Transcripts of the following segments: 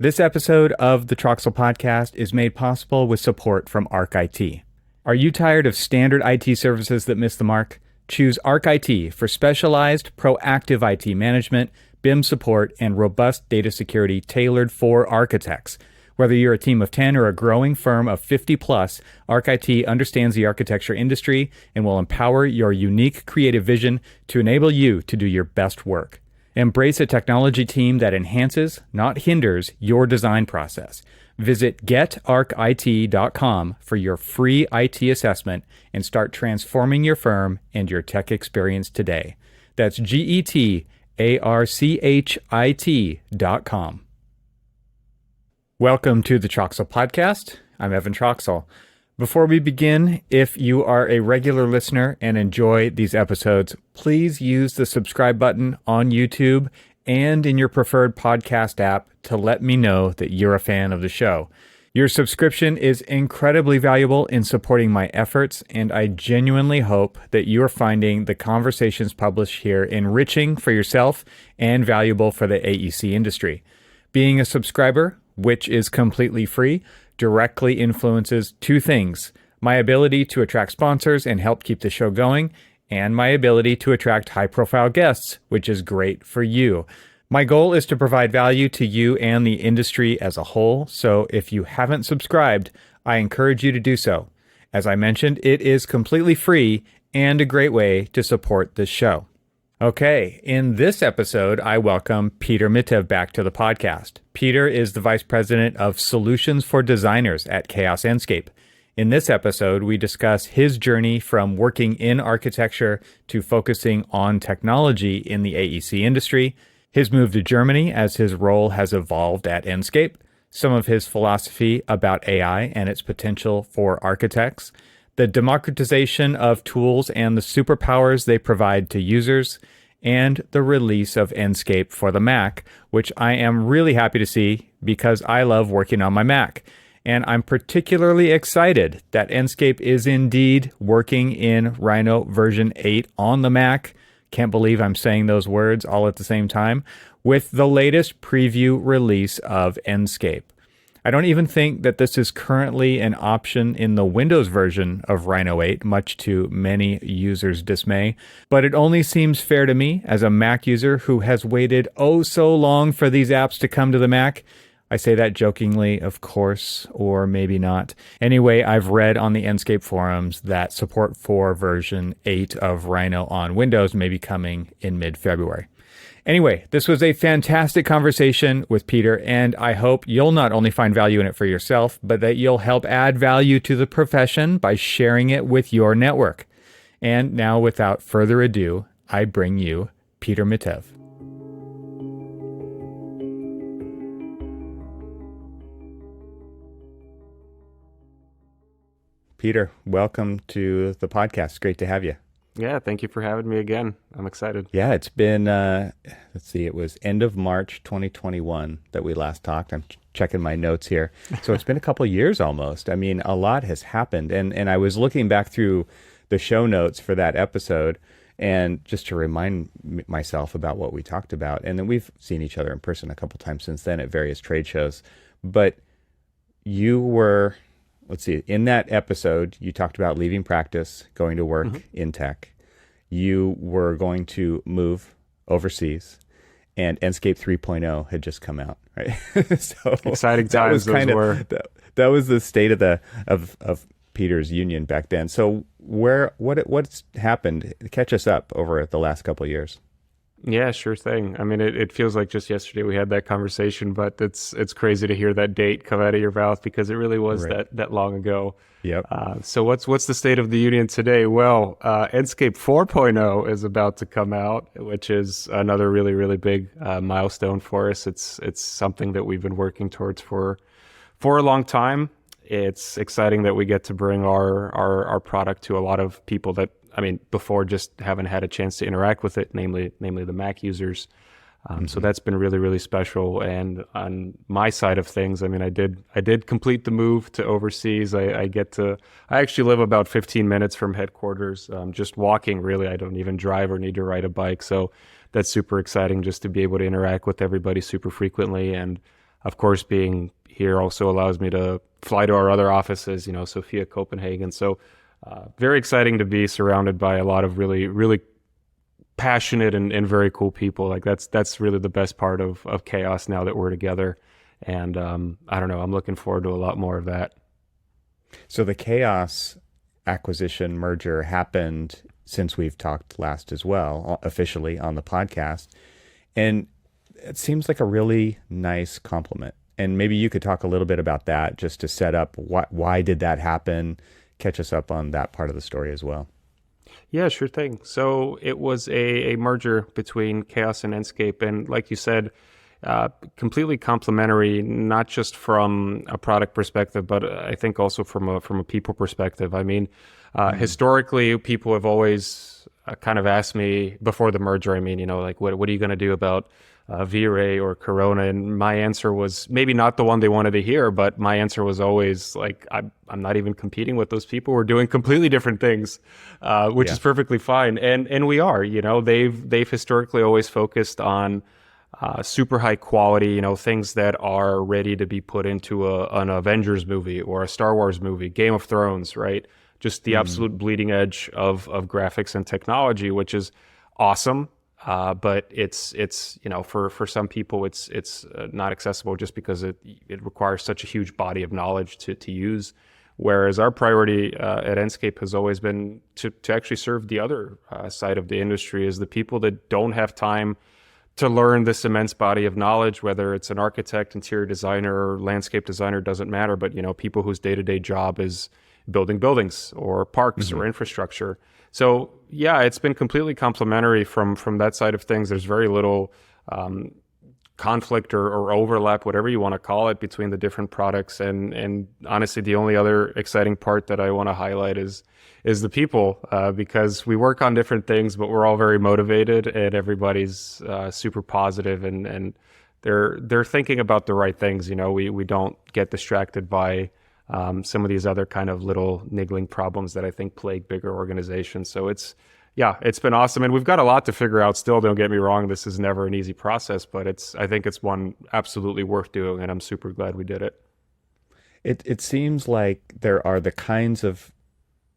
This episode of the Troxel Podcast is made possible with support from ArchIT. Are you tired of standard IT services that miss the mark? Choose ArchIT for specialized, proactive IT management, BIM support, and robust data security tailored for architects. Whether you're a team of 10 or a growing firm of 50 plus, ArchIT understands the architecture industry and will empower your unique creative vision to enable you to do your best work. Embrace a technology team that enhances, not hinders, your design process. Visit getarchit.com for your free IT assessment and start transforming your firm and your tech experience today. That's getarchit.com. Welcome to the Troxel Podcast. I'm Evan Troxel. Before we begin, if you are a regular listener and enjoy these episodes, please use the subscribe button on YouTube and in your preferred podcast app to let me know that you're a fan of the show. Your subscription is incredibly valuable in supporting my efforts, and I genuinely hope that you're finding the conversations published here enriching for yourself and valuable for the AEC industry. Being a subscriber, which is completely free, directly influences two things: my ability to attract sponsors and help keep the show going, and my ability to attract high-profile guests, which is great for you. My goal is to provide value to you and the industry as a whole, so if you haven't subscribed, I encourage you to do so. As I mentioned, it is completely free and a great way to support this show. Okay, in this episode, I welcome Petr Mitev back to the podcast. Peter is the Vice President of Solutions for Designers at Chaos Enscape. In this episode, we discuss his journey from working in architecture to focusing on technology in the AEC industry, his move to Germany as his role has evolved at Enscape, some of his philosophy about AI and its potential for architects, the democratization of tools and the superpowers they provide to users, and the release of Enscape for the Mac, which I am really happy to see because I love working on my Mac. And I'm particularly excited that Enscape is indeed working in Rhino version 8 on the Mac. Can't believe I'm saying those words all at the same time, with the latest preview release of Enscape. I don't even think that this is currently an option in the Windows version of Rhino 8, much to many users' dismay, but it only seems fair to me as a Mac user who has waited oh so long for these apps to come to the Mac. I say that jokingly, of course, or maybe not. Anyway, I've read on the Enscape forums that support for version 8 of Rhino on Windows may be coming in mid-February. Anyway, this was a fantastic conversation with Peter, and I hope you'll not only find value in it for yourself, but that you'll help add value to the profession by sharing it with your network. And now, without further ado, I bring you Petr Mitev. Peter, welcome to the podcast. Great to have you. Yeah, thank you for having me again. I'm excited. Yeah, it's been, it was end of March 2021 that we last talked. I'm checking my notes here. So it's been a couple of years almost. I mean, a lot has happened. And I was looking back through the show notes for that episode and just to remind myself about what we talked about. And then we've seen each other in person a couple times since then at various trade shows. But you were... Let's see, in that episode, you talked about leaving practice, going to work in tech. You were going to move overseas, and Enscape 3.0 had just come out, right? So exciting times those were. That was the state of Peter's union back then. So what's happened? Catch us up over the last couple of years. Yeah, sure thing. I mean, it feels like just yesterday we had that conversation, but it's crazy to hear that date come out of your mouth because it really was that long ago. Yep. So what's the state of the union today? Well, Enscape 4.0 is about to come out, which is another really, really big milestone for us. It's something that we've been working towards for a long time. It's exciting that we get to bring our product to a lot of people that, I mean, before just haven't had a chance to interact with it, namely the Mac users. So that's been really, really special. And on my side of things, I mean, I did complete the move to overseas. I actually live about 15 minutes from headquarters, just walking really. I don't even drive or need to ride a bike. So that's super exciting just to be able to interact with everybody super frequently. And of course, being here also allows me to fly to our other offices, Sofia, Copenhagen. So very exciting to be surrounded by a lot of really, really passionate and very cool people. Like that's really the best part of Chaos now that we're together. And I don't know, I'm looking forward to a lot more of that. So the Chaos acquisition merger happened since we've talked last as well, officially on the podcast. And it seems like a really nice compliment. And maybe you could talk a little bit about that just to set up why did that happen? Catch us up on that part of the story as well. Yeah, sure thing. So it was a merger between Chaos and Enscape. And like you said, completely complementary, not just from a product perspective, but I think also from a people perspective. I mean, historically, people have always kind of asked me before the merger, like, what are you going to do about V-Ray or Corona? And my answer was maybe not the one they wanted to hear, but my answer was always like, I'm not even competing with those people. We're doing completely different things, which is perfectly fine. And we are, they've historically always focused on super high quality, things that are ready to be put into an Avengers movie or a Star Wars movie, Game of Thrones, right? Just the absolute bleeding edge of graphics and technology, which is awesome. But it's for some people it's not accessible just because it requires such a huge body of knowledge to use. Whereas our priority at Enscape has always been to actually serve the other side of the industry, is the people that don't have time to learn this immense body of knowledge, whether it's an architect, interior designer, or landscape designer, doesn't matter. But people whose day-to-day job is building buildings or parks or infrastructure. So yeah, it's been completely complementary from that side of things. There's very little conflict or overlap, whatever you want to call it, between the different products. And honestly, the only other exciting part that I want to highlight is the people, because we work on different things, but we're all very motivated and everybody's super positive and they're thinking about the right things. We don't get distracted by some of these other kind of little niggling problems that I think plague bigger organizations. So it's been awesome. And we've got a lot to figure out still. Don't get me wrong. This is never an easy process, but I think it's one absolutely worth doing. And I'm super glad we did it. It seems like there are the kinds of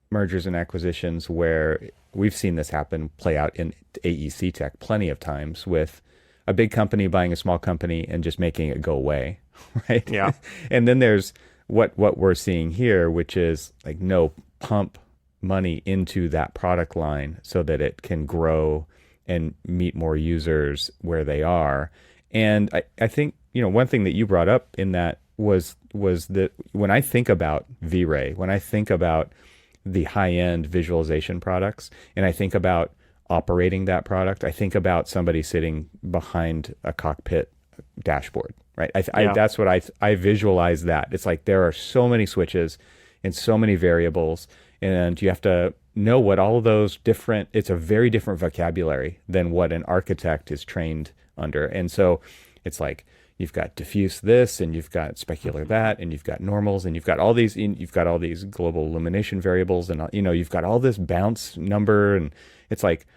mergers and acquisitions where we've seen this play out in AEC tech plenty of times, with a big company buying a small company and just making it go away. Right. Yeah. And then there's what we're seeing here, which is like, no, pump money into that product line so that it can grow and meet more users where they are. And I think, one thing that you brought up in that was that when I think about V-Ray, when I think about the high-end visualization products, and I think about operating that product, I think about somebody sitting behind a cockpit dashboard, right? That's what I visualize that. It's like there are so many switches and so many variables, and you have to know what all of those different, it's a very different vocabulary than what an architect is trained under. And so it's like, you've got diffuse this, and you've got specular that, and you've got normals, and you've got all these global illumination variables, and you've got all this bounce number, and it's like,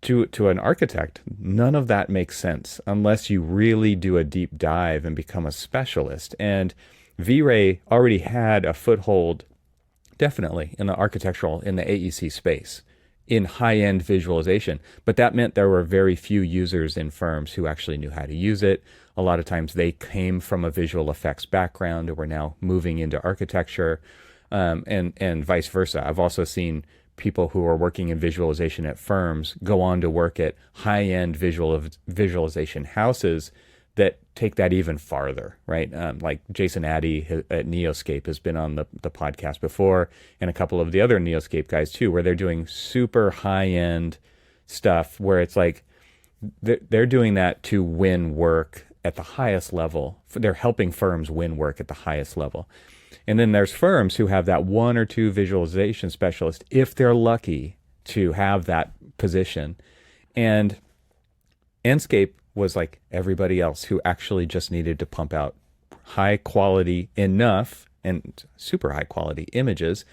to an architect, none of that makes sense unless you really do a deep dive and become a specialist. And V-Ray already had a foothold, definitely in the AEC space, in high-end visualization. But that meant there were very few users in firms who actually knew how to use it. A lot of times they came from a visual effects background and were now moving into architecture, and vice versa. I've also seen people who are working in visualization at firms go on to work at high-end visualization houses that take that even farther, right? Like Jason Addy at Neoscape has been on the podcast before, and a couple of the other Neoscape guys too, where they're doing super high-end stuff where it's like they're doing that to win work at the highest level. They're helping firms win work at the highest level. And then there's firms who have that one or two visualization specialist, if they're lucky to have that position. And Enscape was like everybody else who actually just needed to pump out high quality enough and super high quality images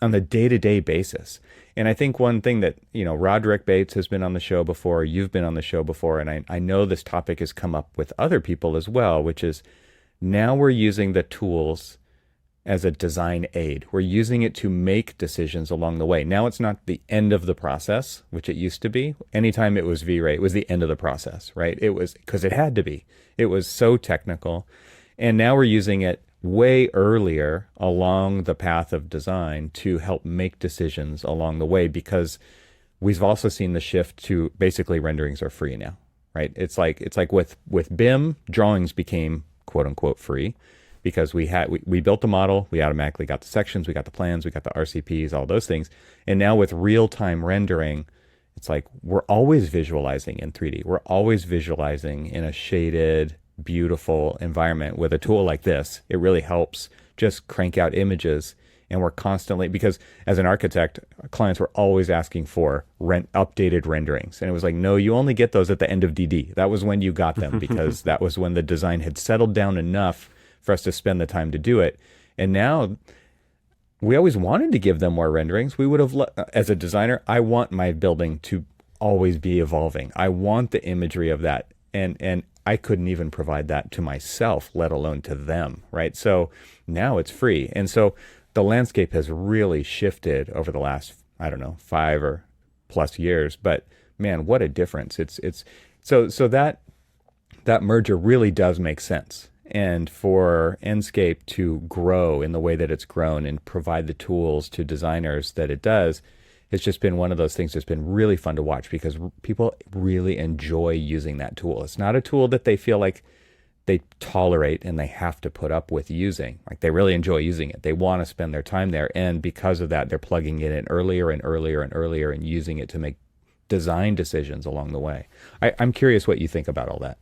on the day-to-day basis. And I think one thing that, Roderick Bates has been on the show before, you've been on the show before, and I know this topic has come up with other people as well, which is now we're using the tools as a design aid. We're using it to make decisions along the way. Now it's not the end of the process, which it used to be. Anytime it was V-Ray, it was the end of the process, right? It was because it had to be. It was so technical. And now we're using it way earlier along the path of design to help make decisions along the way, because we've also seen the shift to basically renderings are free now, right? It's like with BIM, drawings became quote unquote free because we built the model, we automatically got the sections, we got the plans, we got the RCPs, all those things. And now with real-time rendering, it's like we're always visualizing in 3D. We're always visualizing in a shaded, beautiful environment. With a tool like this, it really helps just crank out images. And we're constantly, because as an architect, clients were always asking for updated renderings. And it was like, no, you only get those at the end of DD. That was when you got them, because that was when the design had settled down enough for us to spend the time to do it. And now we always wanted to give them more renderings. We would have, as a designer, I want my building to always be evolving. I want the imagery of that. And I couldn't even provide that to myself, let alone to them, right? So now it's free. And so the landscape has really shifted over the last, 5 or plus years. But man, what a difference. It's so that merger really does make sense. And for Enscape to grow in the way that it's grown and provide the tools to designers that it does, it's just been one of those things that's been really fun to watch, because people really enjoy using that tool. It's not a tool that they feel like they tolerate and they have to put up with using. Like, they really enjoy using it. They want to spend their time there. And because of that, they're plugging it in earlier and earlier and earlier and using it to make design decisions along the way. I'm curious what you think about all that.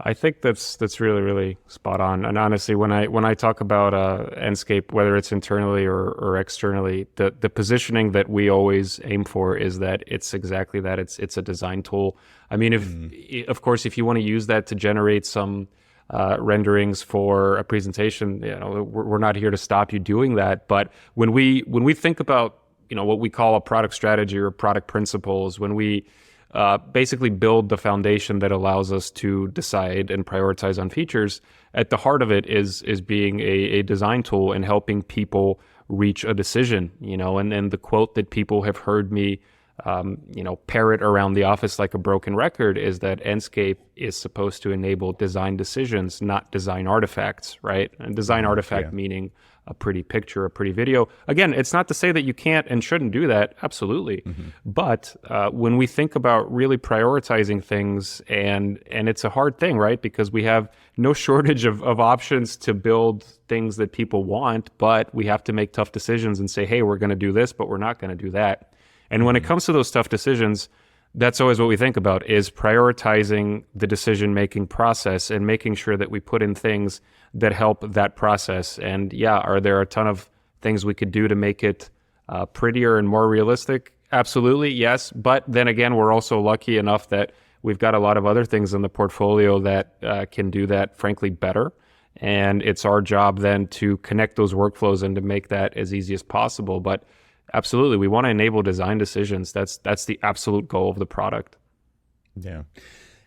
I think that's really, really spot on. And honestly, when I talk about Enscape, whether it's internally or externally, the positioning that we always aim for is that it's exactly that. It's a design tool. I mean, of course, if you want to use that to generate some renderings for a presentation, we're not here to stop you doing that. But when we think about what we call a product strategy or product principles, when we basically build the foundation that allows us to decide and prioritize on features, at the heart of it is being a design tool and helping people reach a decision, and the quote that people have heard me parrot around the office like a broken record is that Enscape is supposed to enable design decisions, not design artifacts, right? And design artifact meaning a pretty picture, a pretty video. Again, it's not to say that you can't and shouldn't do that. Absolutely. But when we think about really prioritizing things, and it's a hard thing, right? Because we have no shortage of options to build things that people want, but we have to make tough decisions and say, hey, we're going to do this, but we're not going to do that. And when it comes to those tough decisions, that's always what we think about, is prioritizing the decision-making process and making sure that we put in things that help that process. And are there a ton of things we could do to make it prettier and more realistic? Absolutely, yes. But then again, we're also lucky enough that we've got a lot of other things in the portfolio that can do that, frankly, better. And it's our job then to connect those workflows and to make that as easy as possible. But absolutely, we want to enable design decisions. That's the absolute goal of the product. Yeah.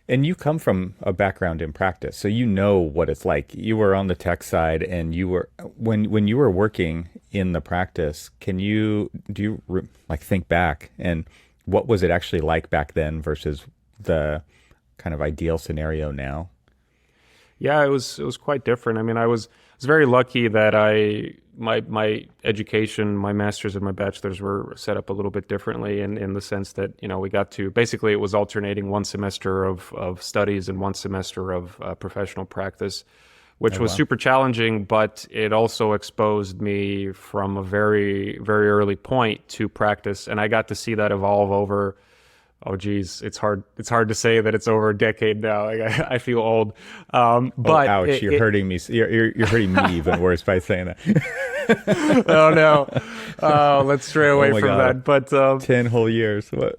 And you come from a background in practice, so you know what it's like. You were on the tech side, and you were when you were working in the practice. Do you think back, and what was it actually like back then versus the kind of ideal scenario now? Yeah, it was quite different. I mean, I was very lucky that my education, my master's and my bachelor's were set up a little bit differently in the sense that, we got to, basically it was alternating one semester of studies and one semester of professional practice, which was super challenging, but it also exposed me from a very, very early point to practice. And I got to see that evolve over, oh geez, it's hard to say that it's over a decade now. I feel old. But ouch! You're hurting me. You're hurting me even worse by saying that. Oh no! Let's stray away from God. that. But 10 whole years. What?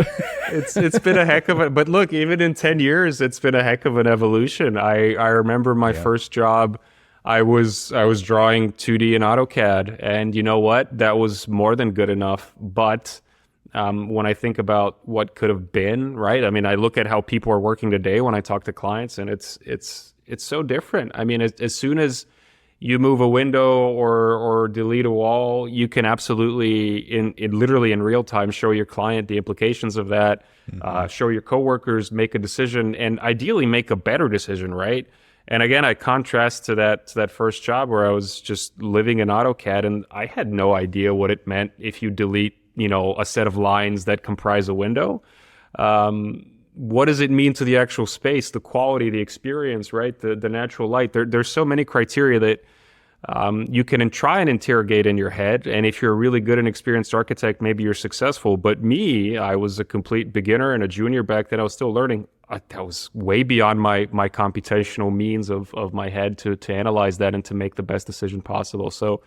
It's been a heck of a. But look, even in 10 years, it's been a heck of an evolution. I remember my first job. I was drawing 2D in AutoCAD, and you know what? That was more than good enough. But when I think about what could have been, right? I mean, I look at how people are working today when I talk to clients, and it's so different. I mean, as soon as you move a window or delete a wall, you can absolutely in literally in real time show your client the implications of that, show your coworkers, make a decision, and ideally make a better decision, right? And again, I contrast to that first job where I was just living in AutoCAD, and I had no idea what it meant if you delete, a set of lines that comprise a window. What does it mean to the actual space, the quality, the experience, right? The natural light. There's so many criteria that you can try and interrogate in your head. And if you're a really good and experienced architect, maybe you're successful. But me, I was a complete beginner and a junior back then. I was still learning. That was way beyond my computational means of my head to analyze that and to make the best decision possible. So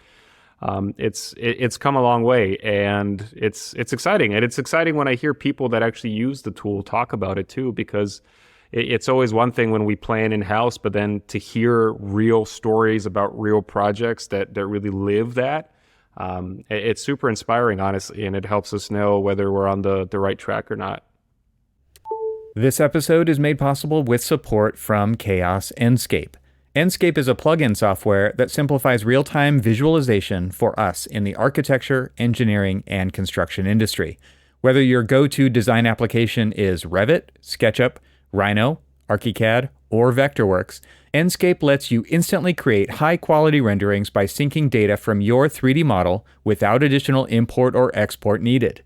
it's come a long way, and it's exciting. And it's exciting when I hear people that actually use the tool talk about it too, because it's always one thing when we plan in-house, but then to hear real stories about real projects that really live that, it's super inspiring, honestly, and it helps us know whether we're on the right track or not. This episode is made possible with support from Chaos Enscape. Enscape is a plugin software that simplifies real-time visualization for us in the architecture, engineering, and construction industry. Whether your go-to design application is Revit, SketchUp, Rhino, ArchiCAD, or Vectorworks, Enscape lets you instantly create high-quality renderings by syncing data from your 3D model without additional import or export needed.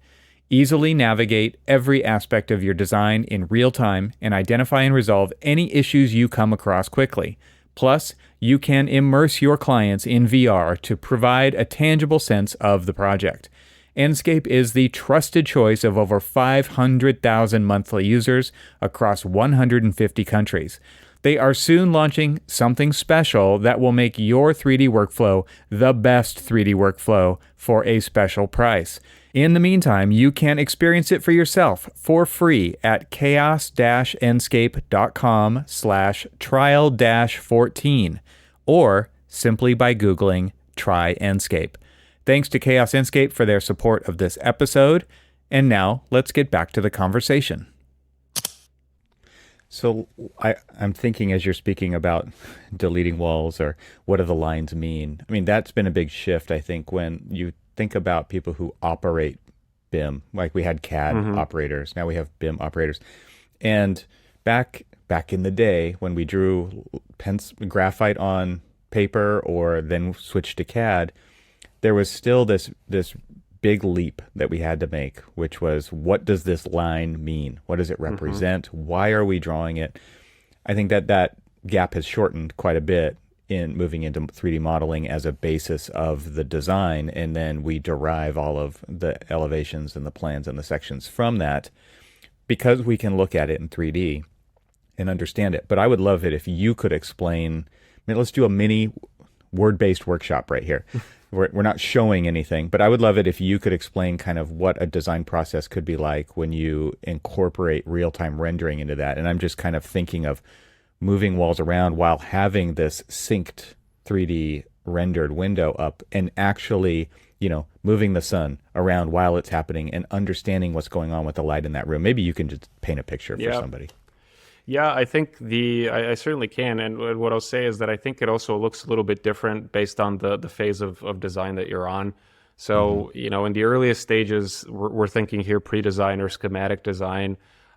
Easily navigate every aspect of your design in real time and identify and resolve any issues you come across quickly. Plus, you can immerse your clients in VR to provide a tangible sense of the project. Enscape is the trusted choice of over 500,000 monthly users across 150 countries. They are soon launching something special that will make your 3D workflow the best 3D workflow for a special price. In the meantime, you can experience it for yourself for free at chaos-enscape.com/trial-14 or simply by Googling Try Enscape. Thanks to Chaos Enscape for their support of this episode. And now let's get back to the conversation. So I'm thinking as you're speaking about deleting walls or what do the lines mean? I mean, that's been a big shift, I think, when you think about people who operate BIM. Like we had CAD operators, now we have BIM operators. And back in the day when we drew graphite on paper or then switched to CAD, there was still this big leap that we had to make, which was, what does this line mean? What does it represent? Why are we drawing it? I think that gap has shortened quite a bit in moving into 3D modeling as a basis of the design, and then we derive all of the elevations and the plans and the sections from that because we can look at it in 3D and understand it. But I would love it if you could explain, let's do a mini word-based workshop right here. We're not showing anything, but I would love it if you could explain kind of what a design process could be like when you incorporate real-time rendering into that. And I'm just kind of thinking of moving walls around while having this synced 3D rendered window up and actually, moving the sun around while it's happening and understanding what's going on with the light in that room. Maybe you can just paint a picture for somebody. Yeah, I think I certainly can. And what I'll say is that I think it also looks a little bit different based on the phase of design that you're on. So, in the earliest stages, we're thinking here pre-design or schematic design.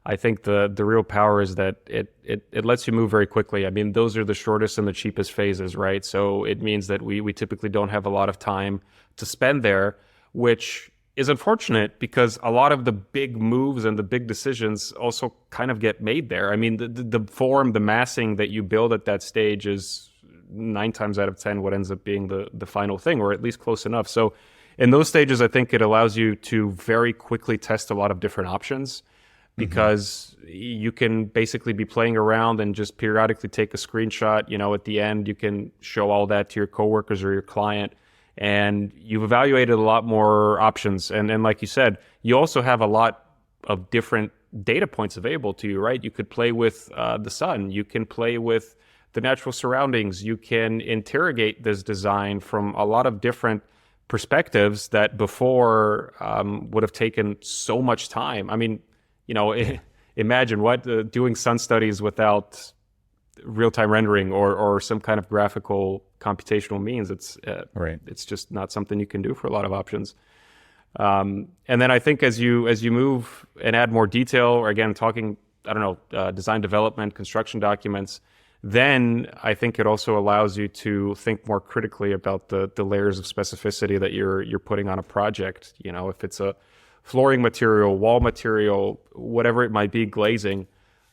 I think the real power is that it lets you move very quickly. I mean, those are the shortest and the cheapest phases, right? So it means that we typically don't have a lot of time to spend there, which is unfortunate because a lot of the big moves and the big decisions also kind of get made there. I mean, the form, the massing that you build at that stage is 9 times out of 10 what ends up being the final thing, or at least close enough. So in those stages, I think it allows you to very quickly test a lot of different options because you can basically be playing around and just periodically take a screenshot. At the end, you can show all that to your coworkers or your client. And you've evaluated a lot more options. And like you said, you also have a lot of different data points available to you, right? You could play with the sun. You can play with the natural surroundings. You can interrogate this design from a lot of different perspectives that before would have taken so much time. I mean, imagine doing sun studies without real-time rendering or some kind of graphical computational means. It's just not something you can do for a lot of options. And then I think as you move and add more detail, or again talking, design development, construction documents, then I think it also allows you to think more critically about the layers of specificity that you're putting on a project. If it's a flooring material, wall material, whatever it might be, glazing.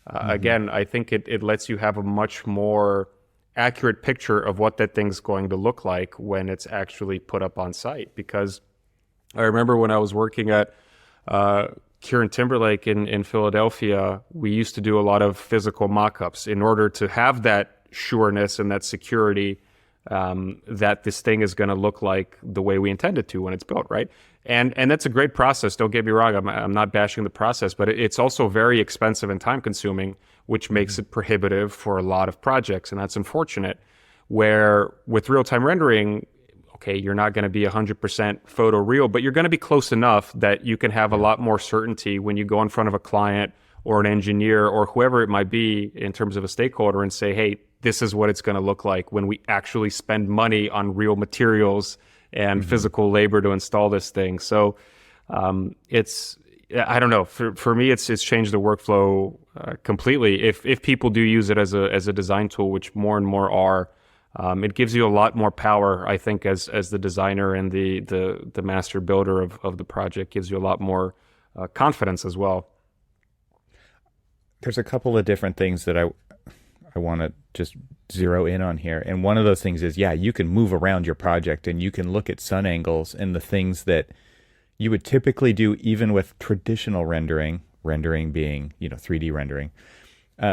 Again, I think it lets you have a much more accurate picture of what that thing's going to look like when it's actually put up on site. Because I remember when I was working at Kieran Timberlake in Philadelphia, we used to do a lot of physical mock-ups in order to have that sureness and that security that this thing is going to look like the way we intend it to when it's built, right? And that's a great process. Don't get me wrong. I'm not bashing the process, but it's also very expensive and time-consuming, which makes it prohibitive for a lot of projects, and that's unfortunate. Where with real-time rendering, okay, you're not going to be 100% photoreal, but you're going to be close enough that you can have a lot more certainty when you go in front of a client or an engineer or whoever it might be in terms of a stakeholder and say, hey, this is what it's going to look like when we actually spend money on real materials and physical labor to install this thing. So I don't know, for me, it's changed the workflow completely. If people do use it as a design tool, which more and more are, it gives you a lot more power, I think, as the designer and the master builder of the project. Gives you a lot more confidence as well. There's a couple of different things that I want to just zero in on here. And one of those things is, you can move around your project and you can look at sun angles and the things that you would typically do even with traditional rendering being, 3D rendering.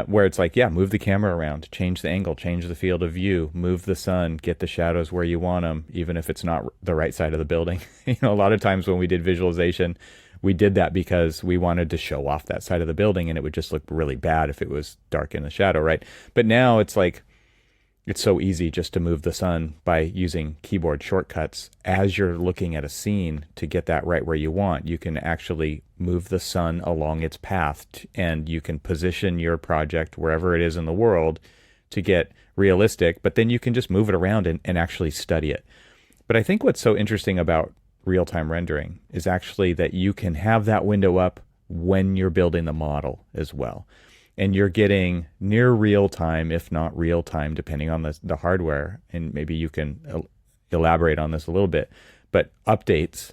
Where it's like, move the camera around, change the angle, change the field of view, move the sun, get the shadows where you want them, even if it's not the right side of the building. A lot of times when we did visualization, we did that because we wanted to show off that side of the building, and it would just look really bad if it was dark in the shadow, right? But now it's like, it's so easy just to move the sun by using keyboard shortcuts. As you're looking at a scene to get that right where you want, you can actually move the sun along its path and you can position your project wherever it is in the world to get realistic, but then you can just move it around and actually study it. But I think what's so interesting about real-time rendering is actually that you can have that window up when you're building the model as well. And you're getting near real time, if not real time, depending on the hardware. And maybe you can elaborate on this a little bit, but updates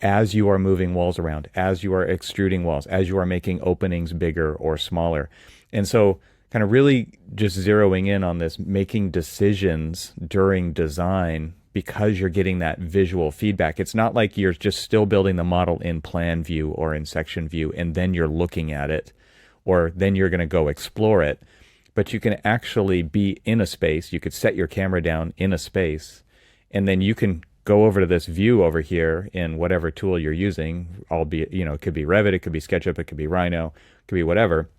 as you are moving walls around, as you are extruding walls, as you are making openings bigger or smaller. And so kind of really just zeroing in on this, making decisions during design because you're getting that visual feedback. It's not like you're just still building the model in plan view or in section view, and then you're looking at it, or then you're going to go explore it. But you can actually be in a space. You could set your camera down in a space, and then you can go over to this view over here in whatever tool you're using, albeit, it could be Revit, it could be SketchUp, it could be Rhino, it could be whatever.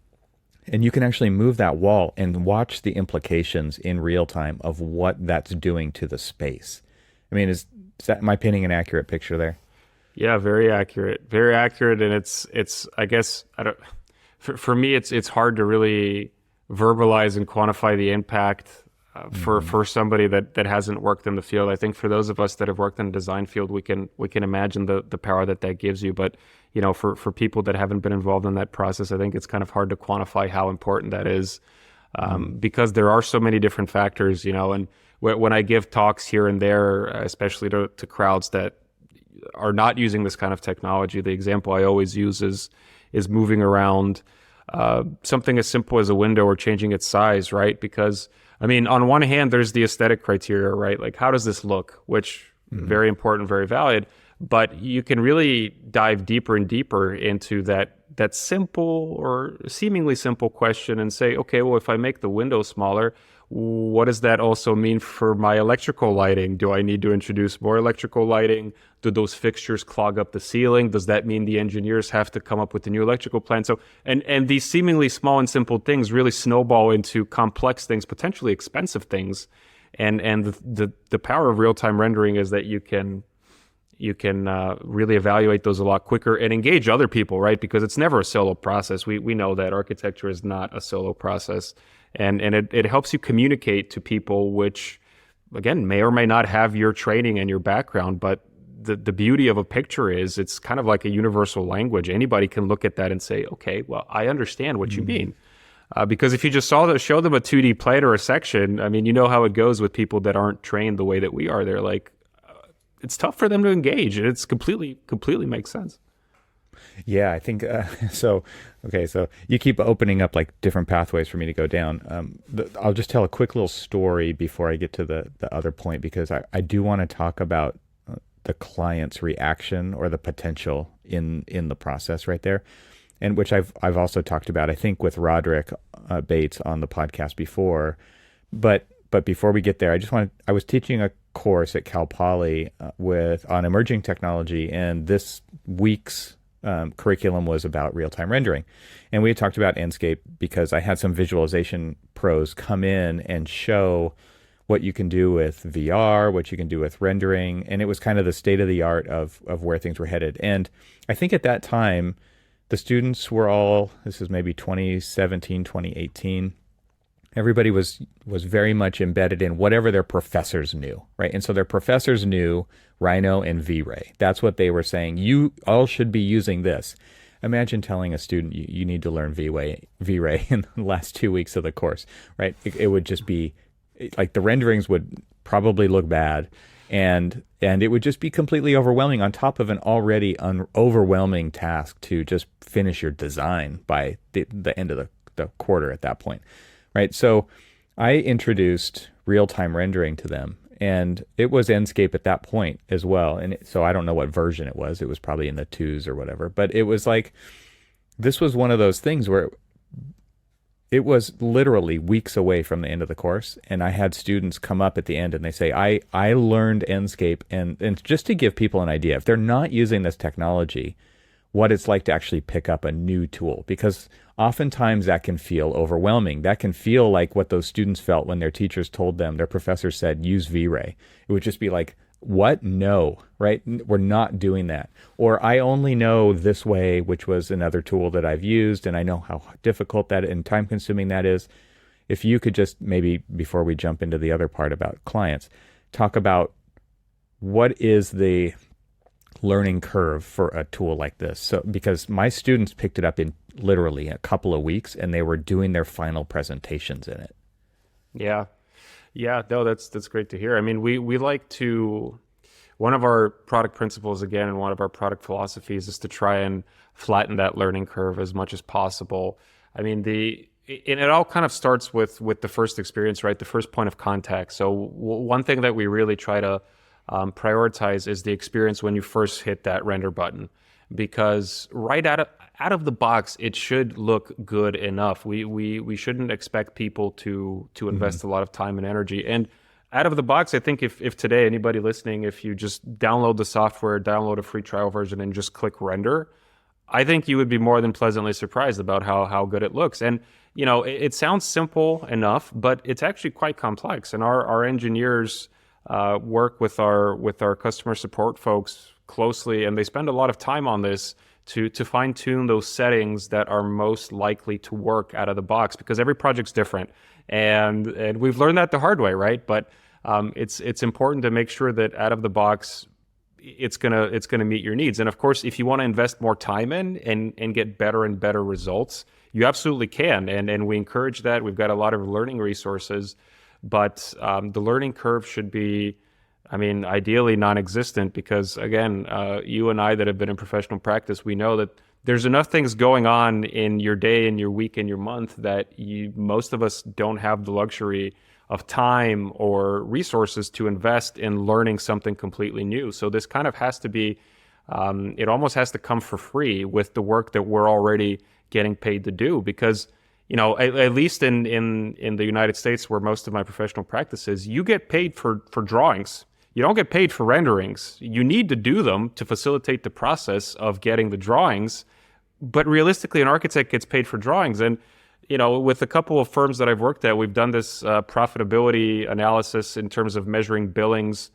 And you can actually move that wall and watch the implications in real time of what that's doing to the space. I mean, am I painting an accurate picture there? Yeah, very accurate. Very accurate. And it's I guess, for me, it's hard to really verbalize and quantify the impact for somebody that hasn't worked in the field. I think for those of us that have worked in the design field, we can imagine the power that gives you. But for people that haven't been involved in that process, I think it's kind of hard to quantify how important that is, because there are so many different factors. And when I give talks here and there, especially to crowds that are not using this kind of technology, the example I always use is moving around something as simple as a window or changing its size, right? Because I mean, on one hand, there's the aesthetic criteria, right? Like, how does this look? Which very important, very valid. But you can really dive deeper and deeper into that simple or seemingly simple question and say, okay, well, if I make the window smaller, what does that also mean for my electrical lighting? Do I need to introduce more electrical lighting? Do those fixtures clog up the ceiling? Does that mean the engineers have to come up with a new electrical plan? So, and these seemingly small and simple things really snowball into complex things, potentially expensive things. And the power of real-time rendering is that you can really evaluate those a lot quicker and engage other people, right? Because it's never a solo process. We know that architecture is not a solo process. And it helps you communicate to people, which, again, may or may not have your training and your background. But the beauty of a picture is it's kind of like a universal language. Anybody can look at that and say, okay, well, I understand what you mean. Because if you just show them a 2D plane or a section, I mean, you know how it goes with people that aren't trained the way that we are. They're like, it's tough for them to engage. And it's completely makes sense. Yeah, I think so. Okay, so you keep opening up like different pathways for me to go down. I'll just tell a quick little story before I get to the other point, because I do want to talk about the client's reaction or the potential in the process right there, and which I've also talked about, I think, with Roderick Bates on the podcast before. But before we get there, I was teaching a course at Cal Poly on emerging technology, and this week's curriculum was about real-time rendering. And we had talked about Enscape because I had some visualization pros come in and show what you can do with VR, what you can do with rendering. And it was kind of the state of the art of where things were headed. And I think at that time, the students were all, this is maybe 2017, 2018, everybody was very much embedded in whatever their professors knew, right? And so their professors knew Rhino and V-Ray. That's what they were saying. You all should be using this. Imagine telling a student you need to learn V-Ray in the last 2 weeks of the course, right? It would just be like the renderings would probably look bad, and it would just be completely overwhelming on top of an already overwhelming task to just finish your design by the end of the quarter at that point. Right, so I introduced real-time rendering to them, and it was Enscape at that point as well. And so I don't know what version it was. It was probably in the 2s or whatever. But it was like, this was one of those things where it was literally weeks away from the end of the course, and I had students come up at the end and they say, I learned Enscape, and just to give people an idea, if they're not using this technology, what it's like to actually pick up a new tool, because oftentimes that can feel overwhelming. That can feel like what those students felt when their teachers told them, their professors said, use V-Ray. It would just be like, what? No, right? We're not doing that. Or I only know this way, which was another tool that I've used, and I know how difficult that and time consuming that is. If you could just maybe, before we jump into the other part about clients, talk about what is the learning curve for a tool like this. So, because my students picked it up in literally a couple of weeks, and they were doing their final presentations in it. Yeah. No, that's great to hear. I mean, we like to, one of our product principles, again, and one of our product philosophies is to try and flatten that learning curve as much as possible. I mean, and it all kind of starts with the first experience, right? The first point of contact. So one thing that we really try to prioritize is the experience when you first hit that render button, because right out of the box, it should look good enough. We shouldn't expect people to invest a lot of time and energy. And out of the box, I think if today, anybody listening, if you just download the software, download a free trial version and just click render, I think you would be more than pleasantly surprised about how good it looks. And, you know, it sounds simple enough, but it's actually quite complex. And our engineers work with our customer support folks closely, and they spend a lot of time on this to fine tune those settings that are most likely to work out of the box, because every project's different, and we've learned that the hard way, right? But it's important to make sure that out of the box it's gonna meet your needs. And of course, if you want to invest more time in and get better and better results, you absolutely can, and we encourage that. We've got a lot of learning resources. But the learning curve should be, I mean, ideally non-existent, because again, you and I that have been in professional practice, we know that there's enough things going on in your day and your week and your month that most of us don't have the luxury of time or resources to invest in learning something completely new. So this kind of has to be, it almost has to come for free with the work that we're already getting paid to do, because at least in the United States, where most of my professional practice is, you get paid for drawings. You don't get paid for renderings. You need to do them to facilitate the process of getting the drawings. But realistically, an architect gets paid for drawings. And, with a couple of firms that I've worked at, we've done this profitability analysis in terms of measuring billings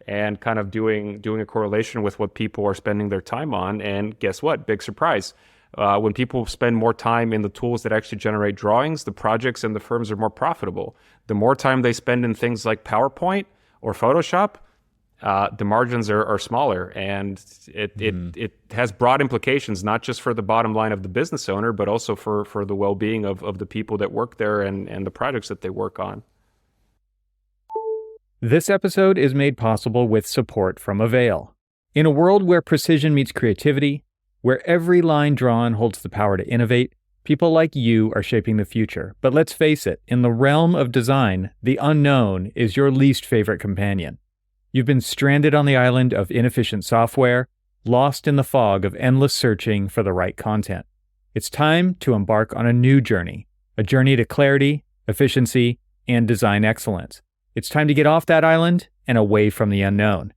and kind of doing a correlation with what people are spending their time on. And guess what? Big surprise. When people spend more time in the tools that actually generate drawings, the projects and the firms are more profitable. The more time they spend in things like PowerPoint or Photoshop, the margins are smaller, and it has broad implications, not just for the bottom line of the business owner, but also for the well-being of the people that work there and the projects that they work on. This episode is made possible with support from AVAIL. In a world where precision meets creativity, where every line drawn holds the power to innovate, people like you are shaping the future. But let's face it, in the realm of design, the unknown is your least favorite companion. You've been stranded on the island of inefficient software, lost in the fog of endless searching for the right content. It's time to embark on a new journey, a journey to clarity, efficiency, and design excellence. It's time to get off that island and away from the unknown.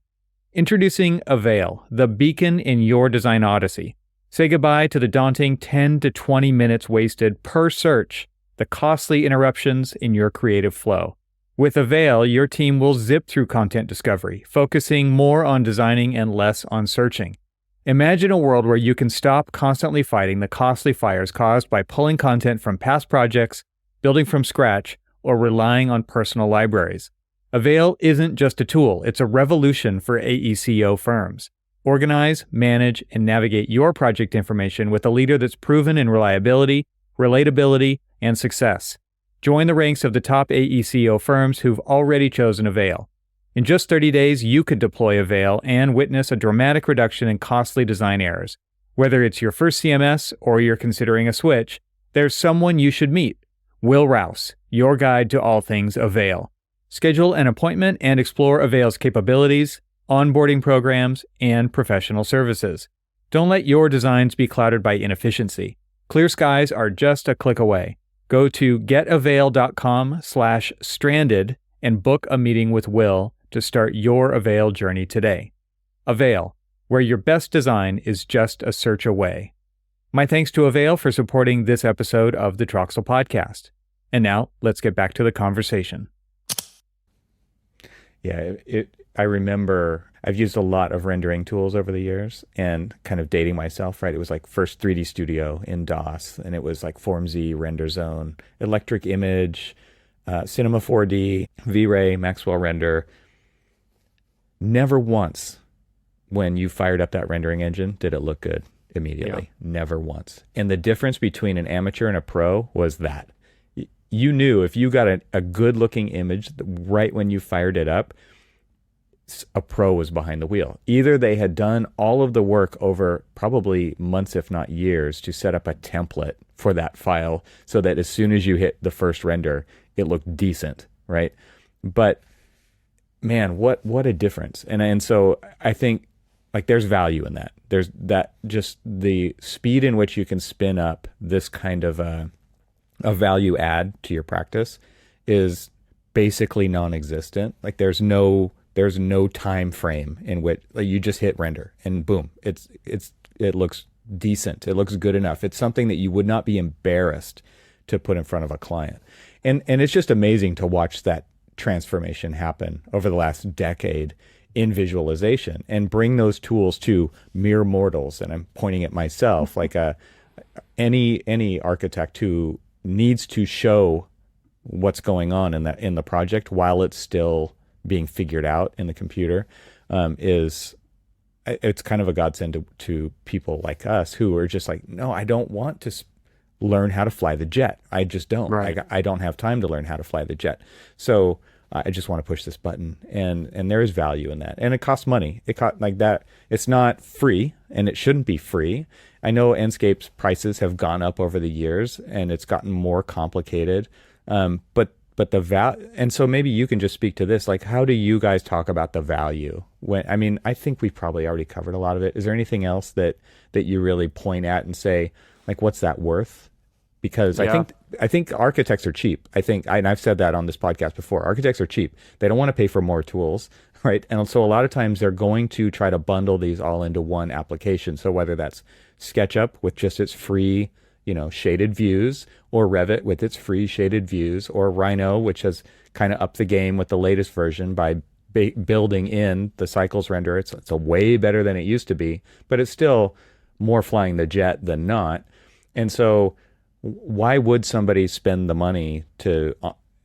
Introducing AVAIL, the beacon in your design odyssey. Say goodbye to the daunting 10 to 20 minutes wasted per search, the costly interruptions in your creative flow. With AVAIL, your team will zip through content discovery, focusing more on designing and less on searching. Imagine a world where you can stop constantly fighting the costly fires caused by pulling content from past projects, building from scratch, or relying on personal libraries. AVAIL isn't just a tool, it's a revolution for AECO firms. Organize, manage, and navigate your project information with a leader that's proven in reliability, relatability, and success. Join the ranks of the top AECO firms who've already chosen AVAIL. In just 30 days, you could deploy AVAIL and witness a dramatic reduction in costly design errors. Whether it's your first CMS or you're considering a switch, there's someone you should meet. Will Rouse, your guide to all things AVAIL. Schedule an appointment and explore AVAIL's capabilities, onboarding programs, and professional services. Don't let your designs be clouded by inefficiency. Clear skies are just a click away. Go to getavail.com/stranded and book a meeting with Will to start your AVAIL journey today. AVAIL, where your best design is just a search away. My thanks to AVAIL for supporting this episode of the Troxel Podcast. And now, let's get back to the conversation. Yeah, I remember I've used a lot of rendering tools over the years and kind of dating myself, right? It was like first 3D Studio in DOS, and it was like FormZ, Render Zone, Electric Image, Cinema 4D, V-Ray, Maxwell Render. Never once when you fired up that rendering engine did it look good immediately. Yeah. Never once. And the difference between an amateur and a pro was that. You knew if you got a good-looking image right when you fired it up, a pro was behind the wheel. Either they had done all of the work over probably months, if not years, to set up a template for that file so that as soon as you hit the first render, it looked decent, right? But man, what a difference. And so I think like there's value in that. There's that, just the speed in which you can spin up this kind of a value add to your practice is basically non-existent. Like there's no time frame in which like, you just hit render and boom, it looks decent. It looks good enough. It's something that you would not be embarrassed to put in front of a client. And it's just amazing to watch that transformation happen over the last decade in visualization and bring those tools to mere mortals. And I'm pointing at myself, like any architect who needs to show what's going on in the project while it's still being figured out in the computer, it's kind of a godsend to people like us who are just like, no, I don't want to learn how to fly the jet. I just don't. Right. I don't have time to learn how to fly the jet. So I just want to push this button, and there is value in that, and it costs money. Like that. It's not free, and it shouldn't be free. I know Enscape's prices have gone up over the years, and it's gotten more complicated. But the value, and so maybe you can just speak to this. Like, how do you guys talk about the value? I think we've probably already covered a lot of it. Is there anything else that you really point at and say, like, what's that worth? because Yeah. I think architects are cheap. And I've said that on this podcast before. Architects are cheap. They don't want to pay for more tools, right? And so a lot of times they're going to try to bundle these all into one application. So whether that's SketchUp with just its free, shaded views, or Revit with its free shaded views, or Rhino, which has kind of upped the game with the latest version by building in the cycles renderer. It's a way better than it used to be, but it's still more flying the jet than not. And so why would somebody spend the money to,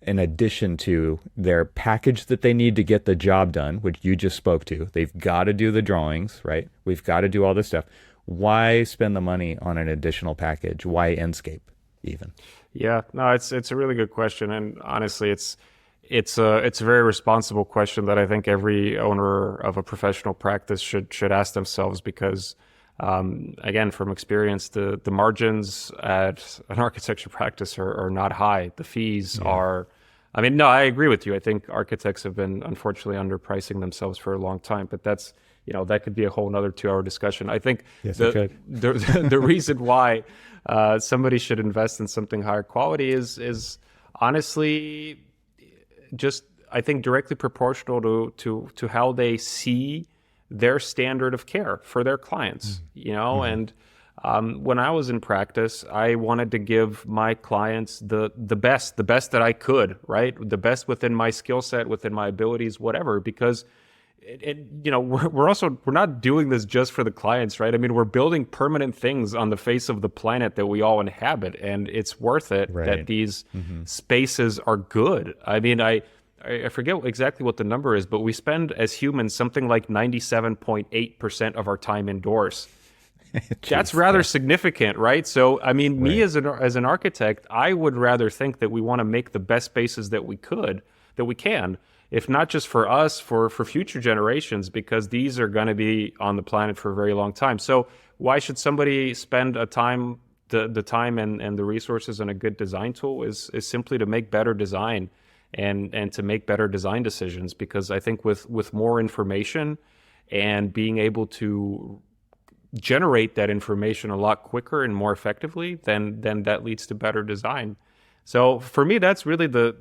in addition to their package that they need to get the job done, which you just spoke to, they've got to do the drawings, right? We've got to do all this stuff. Why spend the money on an additional package? Why Enscape even? Yeah, no, it's a really good question, and honestly, it's a very responsible question that I think every owner of a professional practice should ask themselves, because again, from experience, the margins at an architecture practice are not high. The fees are, I mean, no, I agree with you. I think architects have been unfortunately underpricing themselves for a long time, but that's, that could be a whole nother 2-hour discussion. I think the reason why somebody should invest in something higher quality is honestly just, I think, directly proportional to how they see their standard of care for their clients, and when I was in practice, I wanted to give my clients the best that I could, right? The best within my skill set, within my abilities, whatever, because we're not doing this just for the clients, right? I mean, we're building permanent things on the face of the planet that we all inhabit, and it's worth it that these spaces are good. I mean, I forget exactly what the number is, but we spend as humans something like 97.8% of our time indoors. Jeez, that's rather significant, right? So, I mean, me as an architect, I would rather think that we want to make the best spaces that we can, if not just for us, for future generations, because these are going to be on the planet for a very long time. So why should somebody spend the time and the resources on a good design tool is simply to make better design and to make better design decisions, because I think with more information and being able to generate that information a lot quicker and more effectively, then that leads to better design. So for me, that's really the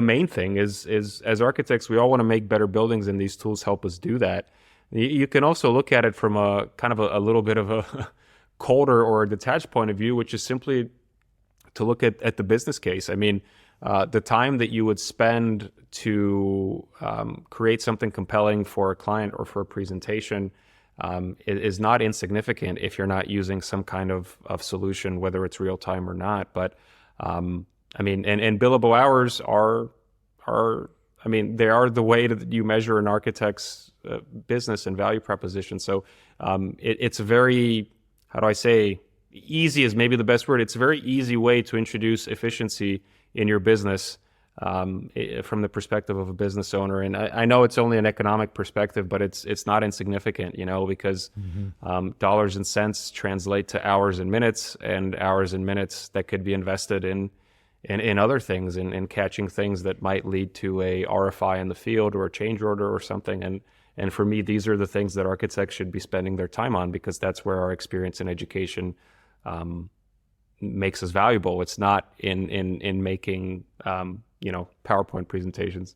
main thing is as architects, we all want to make better buildings, and these tools help us do that. You can also look at it from a kind of a little bit of a colder or a detached point of view, which is simply to look at the business case. I mean, the time that you would spend to create something compelling for a client or for a presentation is not insignificant if you're not using some kind of solution, whether it's real time or not. But I mean, and billable hours are I mean, they are the way that you measure an architect's business and value proposition. So it's a very, how do I say, easy is maybe the best word. It's a very easy way to introduce efficiency in your business from the perspective of a business owner. And I know it's only an economic perspective, but it's not insignificant, because dollars and cents translate to hours and minutes that could be invested in other things, in catching things that might lead to a RFI in the field or a change order or something. And for me, these are the things that architects should be spending their time on, because that's where our experience in education makes us valuable. It's not in making PowerPoint presentations.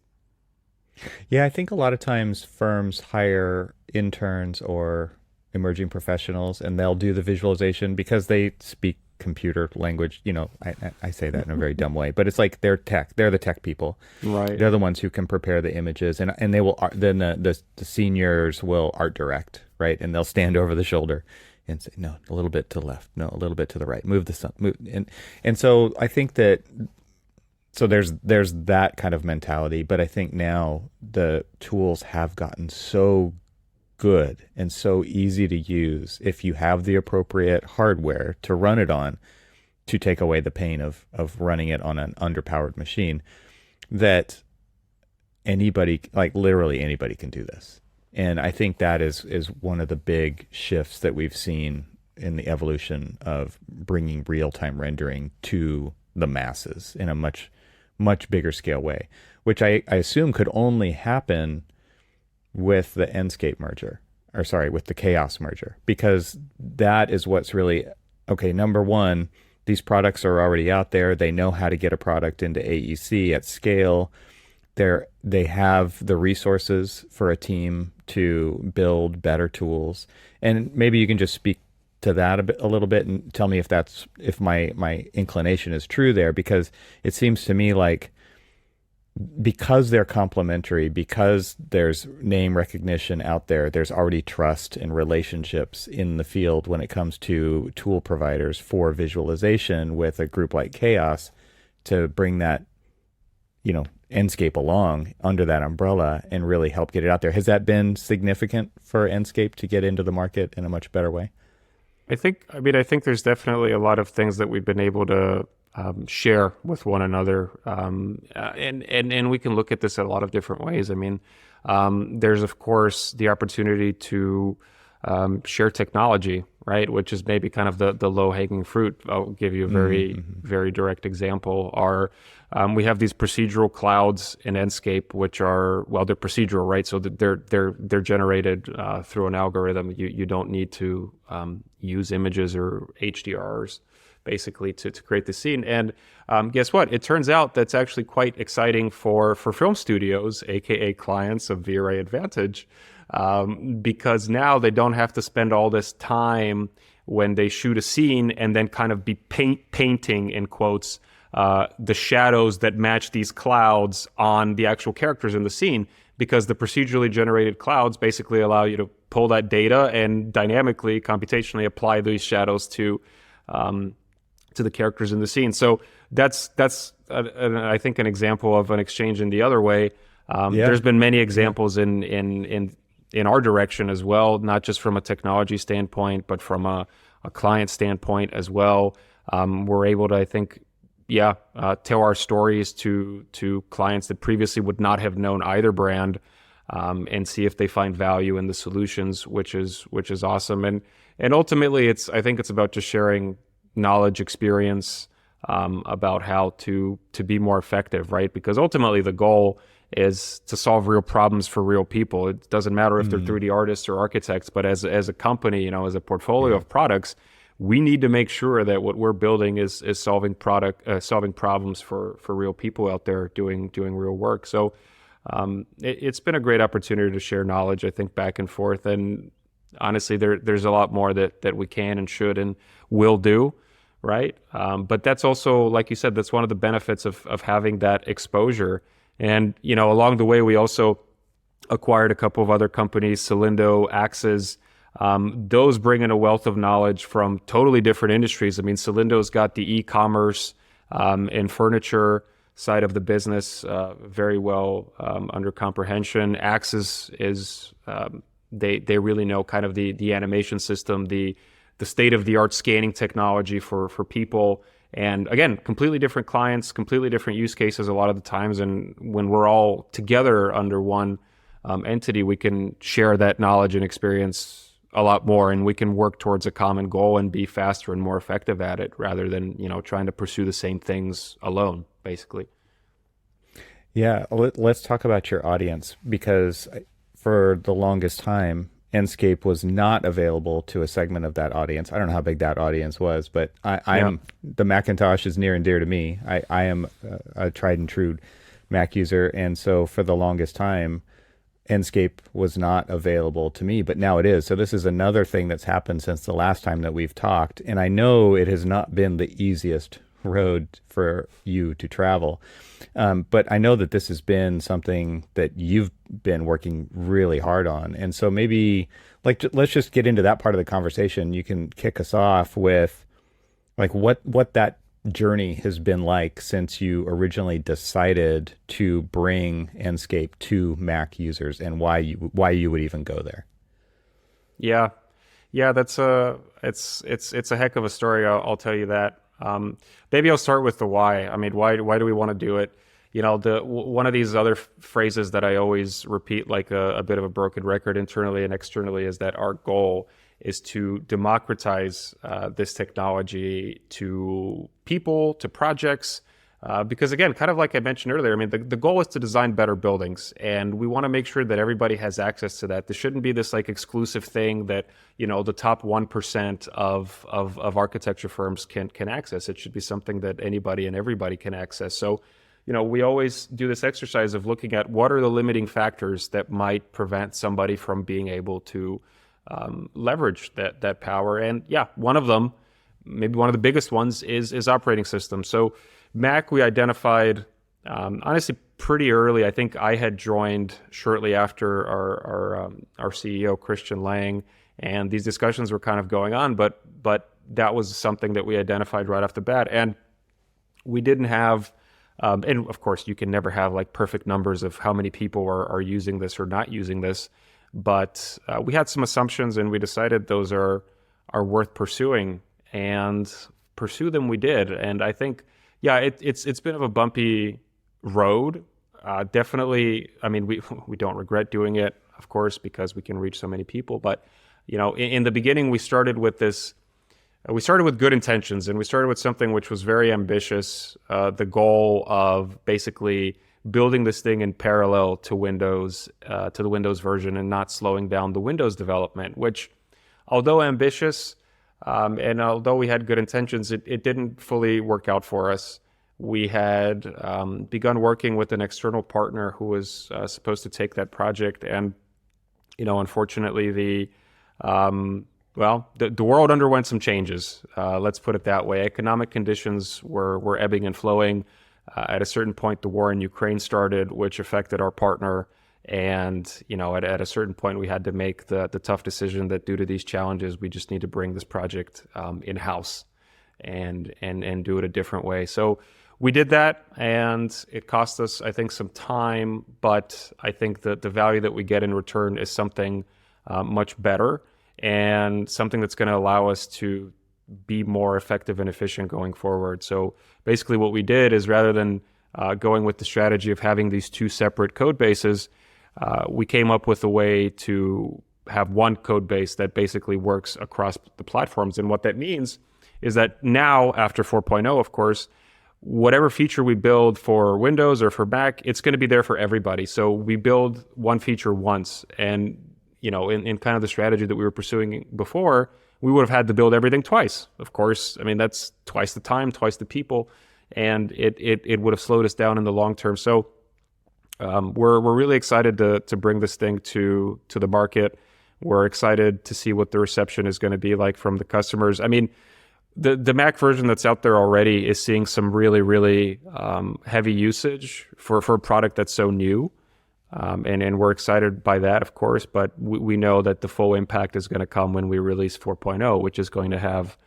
Yeah, I think a lot of times firms hire interns or emerging professionals, and they'll do the visualization because they speak computer language. I say that in a very dumb way, but it's like they're the tech people, right? They're the ones who can prepare the images, and they will then the seniors will art direct, right? And they'll stand over the shoulder and say, no, a little bit to the left, no, a little bit to the right, move the sun, move. And so I think that, so there's that kind of mentality, but I think now the tools have gotten so good and so easy to use if you have the appropriate hardware to run it on, to take away the pain of running it on an underpowered machine, that anybody, like literally anybody, can do this. And I think that is one of the big shifts that we've seen in the evolution of bringing real-time rendering to the masses in a much, much bigger scale way, which I assume could only happen with the Enscape merger, with the Chaos merger, because that is what's really, okay, number one, these products are already out there. They know how to get a product into AEC at scale. They have the resources for a team to build better tools. And maybe you can just speak to that a little bit and tell me if my inclination is true there, because it seems to me like because they're complementary, because there's name recognition out there, there's already trust and relationships in the field when it comes to tool providers for visualization with a group like Chaos to bring that, Enscape along under that umbrella and really help get it out there. Has that been significant for Enscape to get into the market in a much better way? I think there's definitely a lot of things that we've been able to share with one another, and we can look at this in a lot of different ways. I mean, there's of course the opportunity to share technology, right? Which is maybe kind of the low-hanging fruit. I'll give you a very direct example. We have these procedural clouds in Enscape, which are, well, they're procedural, right? So they're generated through an algorithm. You don't need to use images or HDRs basically to create the scene. And guess what? It turns out that's actually quite exciting for film studios, aka clients of VRA Advantage, because now they don't have to spend all this time when they shoot a scene and then kind of be painting, in quotes, the shadows that match these clouds on the actual characters in the scene, because the procedurally generated clouds basically allow you to pull that data and dynamically, computationally apply these shadows to the characters in the scene. So that's I think an example of an exchange in the other way. There's been many examples in our direction as well, not just from a technology standpoint, but from a client standpoint as well. We're able to, I think, tell our stories to clients that previously would not have known either brand, and see if they find value in the solutions, which is awesome. And ultimately, I think it's about just sharing knowledge, experience, about how to be more effective, right? Because ultimately the goal is to solve real problems for real people. It doesn't matter if they're 3D artists or architects, but as a company, as a portfolio of products, we need to make sure that what we're building is solving problems for real people out there doing real work. So it's been a great opportunity to share knowledge, I think, back and forth. And honestly, there's a lot more that we can and should and will do, right? But that's also, like you said, that's one of the benefits of having that exposure. And, along the way, we also acquired a couple of other companies, Celindo, Axes. Those bring in a wealth of knowledge from totally different industries. I mean, Celindo's got the e-commerce and furniture side of the business very well under comprehension. Axes is, they really know kind of the animation system, the state-of-the-art scanning technology for people. And again, completely different clients, completely different use cases a lot of the times. And when we're all together under one entity, we can share that knowledge and experience a lot more, and we can work towards a common goal and be faster and more effective at it rather than, trying to pursue the same things alone, basically. Yeah, let's talk about your audience, because for the longest time, Enscape was not available to a segment of that audience. I don't know how big that audience was, but the Macintosh is near and dear to me. I am a tried and true Mac user, and so for the longest time, Enscape was not available to me, but now it is. So this is another thing that's happened since the last time that we've talked, and I know it has not been the easiest road for you to travel. But I know that this has been something that you've been working really hard on. And so maybe let's just get into that part of the conversation. You can kick us off with what that journey has been like since you originally decided to bring Enscape to Mac users, and why you would even go there. Yeah, that's it's a heck of a story. I'll tell you that. Maybe I'll start with the why. I mean, why do we want to do it? One of these other phrases that I always repeat, like a bit of a broken record internally and externally, is that our goal is to democratize this technology to people, to projects, Because again, kind of like I mentioned earlier, I mean, the goal is to design better buildings, and we want to make sure that everybody has access to that. This shouldn't be this like exclusive thing that, you know, the top 1% of architecture firms can access. It should be something that anybody and everybody can access. So, you know, we always do this exercise of looking at what are the limiting factors that might prevent somebody from being able to leverage that power. And yeah, one of them, maybe one of the biggest ones, is operating systems. So Mac, we identified honestly pretty early. I think I had joined shortly after our CEO Christian Lang, and these discussions were kind of going on. But that was something that we identified right off the bat, and we didn't have. And of course, you can never have like perfect numbers of how many people are using this or not using this. But we had some assumptions, and we decided those are worth pursuing, and pursue them we did. And I think, yeah, it's been of a bumpy road. Definitely, I mean, we don't regret doing it, of course, because we can reach so many people. But you know, in the beginning, we started with this. We started with good intentions, and we started with something which was very ambitious. The goal of basically building this thing in parallel to Windows, to the Windows version, and not slowing down the Windows development, which, although ambitious, and although we had good intentions, it didn't fully work out for us. We had begun working with an external partner who was supposed to take that project, and you know, unfortunately, the world underwent some changes. Let's put it that way. Economic conditions were ebbing and flowing. At a certain point, the war in Ukraine started, which affected our partner. And you know, at a certain point, we had to make the tough decision that due to these challenges, we just need to bring this project in-house and do it a different way. So we did that, and it cost us, I think, some time. But I think that the value that we get in return is something much better, and something that's going to allow us to be more effective and efficient going forward. So basically what we did is, rather than going with the strategy of having these two separate code bases, we came up with a way to have one code base that basically works across the platforms. And what that means is that now, after 4.0, of course, whatever feature we build for Windows or for Mac, it's going to be there for everybody. So we build one feature once, and you know, in kind of the strategy that we were pursuing before, we would have had to build everything twice. Of course, I mean, that's twice the time, twice the people, and it would have slowed us down in the long term. So we're really excited to bring this thing to the market. We're excited to see what the reception is going to be like from the customers. I mean, the Mac version that's out there already is seeing some really heavy usage for a product that's so new. And we're excited by that, of course, but we know that the full impact is going to come when we release 4.0, which is going to have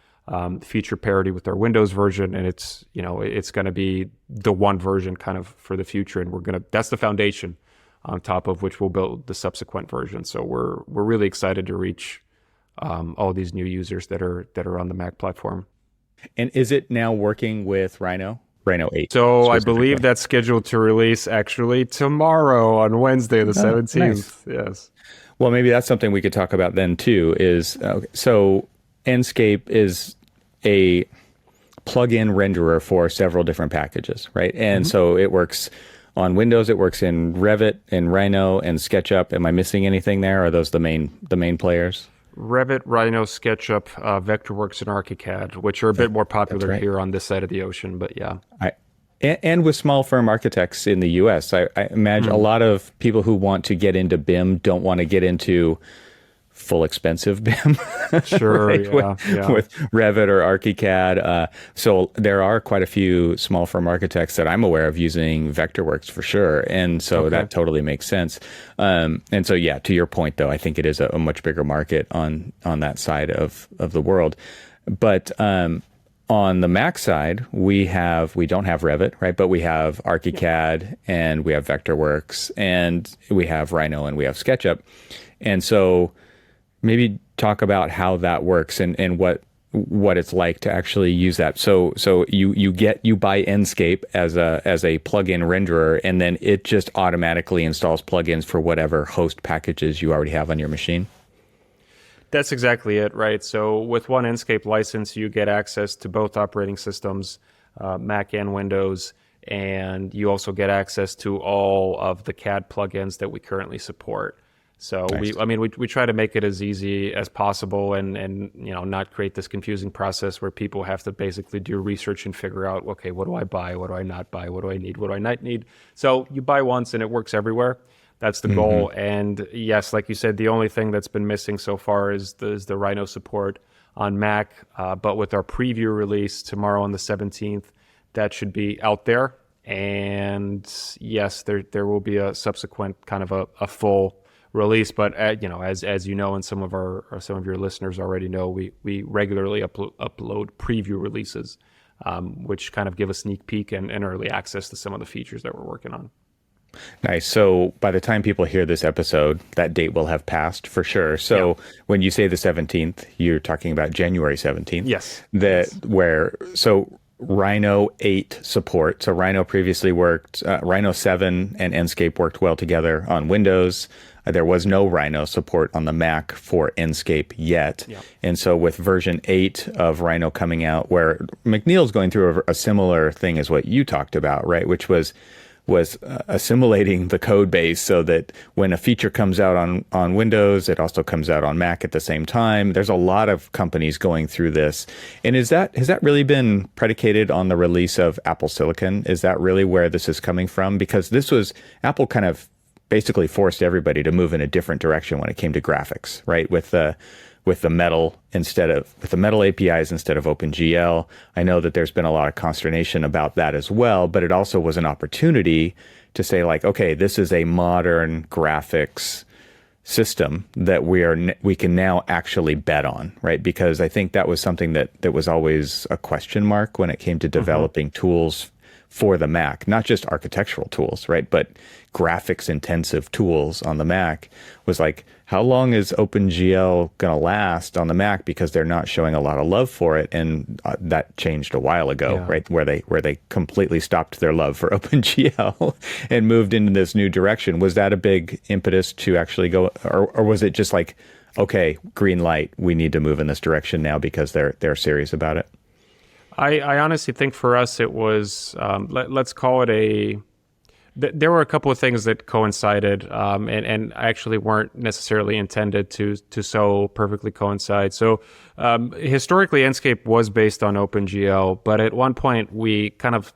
feature parity with our Windows version, and it's going to be the one version kind of for the future, and that's the foundation on top of which we'll build the subsequent version. So we're really excited to reach all these new users that are on the Mac platform. And is it now working with Rhino 8? So I believe that's scheduled to release actually tomorrow on Wednesday, the 17th. Nice. Yes. Well, maybe that's something we could talk about then too, is so Enscape is a plug-in renderer for several different packages, right? And so it works on Windows, it works in Revit and Rhino and SketchUp. Am I missing anything there? Are those the main players? Revit, Rhino, SketchUp, Vectorworks, and ArchIT, which are a bit more popular here on this side of the ocean, but yeah. And with small firm architects in the US, I imagine a lot of people who want to get into BIM don't want to get into full expensive BIM. Sure, right? yeah. With Revit or ArchIT. So there are quite a few small firm architects that I'm aware of using Vectorworks for sure. And so that totally makes sense. And so, yeah, to your point, though, I think it is a much bigger market on that side of the world. But on the Mac side, we don't have Revit, right? But we have ArchIT and we have Vectorworks and we have Rhino and we have SketchUp. And so maybe talk about how that works and what it's like to actually use that. So you buy Enscape as a plugin renderer, and then it just automatically installs plugins for whatever host packages you already have on your machine. That's exactly it, right? So with one Enscape license, you get access to both operating systems, Mac and Windows. and you also get access to all of the CAD plugins that we currently support. So Nice. we try to make it as easy as possible, and not create this confusing process where people have to basically do research and figure out, okay, what do I buy, what do I not buy, what do I need, what do I not need. So you buy once and it works everywhere. That's the goal. And yes, like you said, the only thing that's been missing so far is the Rhino support on Mac. But with our preview release tomorrow on the 17th, that should be out there. And yes, there will be a subsequent kind of a full release. But as you know, and some of your listeners already know, we regularly upload preview releases, which kind of give a sneak peek and early access to some of the features that we're working on. Nice. So by the time people hear this episode, that date will have passed for sure. So when you say the 17th, you're talking about January 17th. Yes. So Rhino 8 support. So Rhino previously worked, Rhino 7 and Enscape worked well together on Windows. There was no Rhino support on the Mac for Enscape yet. Yeah. And so with version 8 of Rhino coming out, where McNeil's going through a similar thing as what you talked about, right? Which was assimilating the code base so that when a feature comes out on Windows, it also comes out on Mac at the same time. There's a lot of companies going through this. And has that really been predicated on the release of Apple Silicon? Is that really where this is coming from? Because Apple kind of basically forced everybody to move in a different direction when it came to graphics, right? With the Metal APIs instead of OpenGL. I know that there's been a lot of consternation about that as well, but it also was an opportunity to say, like, okay, this is a modern graphics system that we can now actually bet on, right? Because I think that was something that was always a question mark when it came to developing tools for the Mac, not just architectural tools, right? But graphics intensive tools on the Mac was like, how long is OpenGL going to last on the Mac? Because they're not showing a lot of love for it. And that changed a while ago, right? Where they completely stopped their love for OpenGL and moved into this new direction. Was that a big impetus to actually go, or was it just like, okay, green light, we need to move in this direction now because they're serious about it? I honestly think for us it was, let's call it there were a couple of things that coincided and actually weren't necessarily intended to so perfectly coincide. So historically, Enscape was based on OpenGL, but at one point we kind of,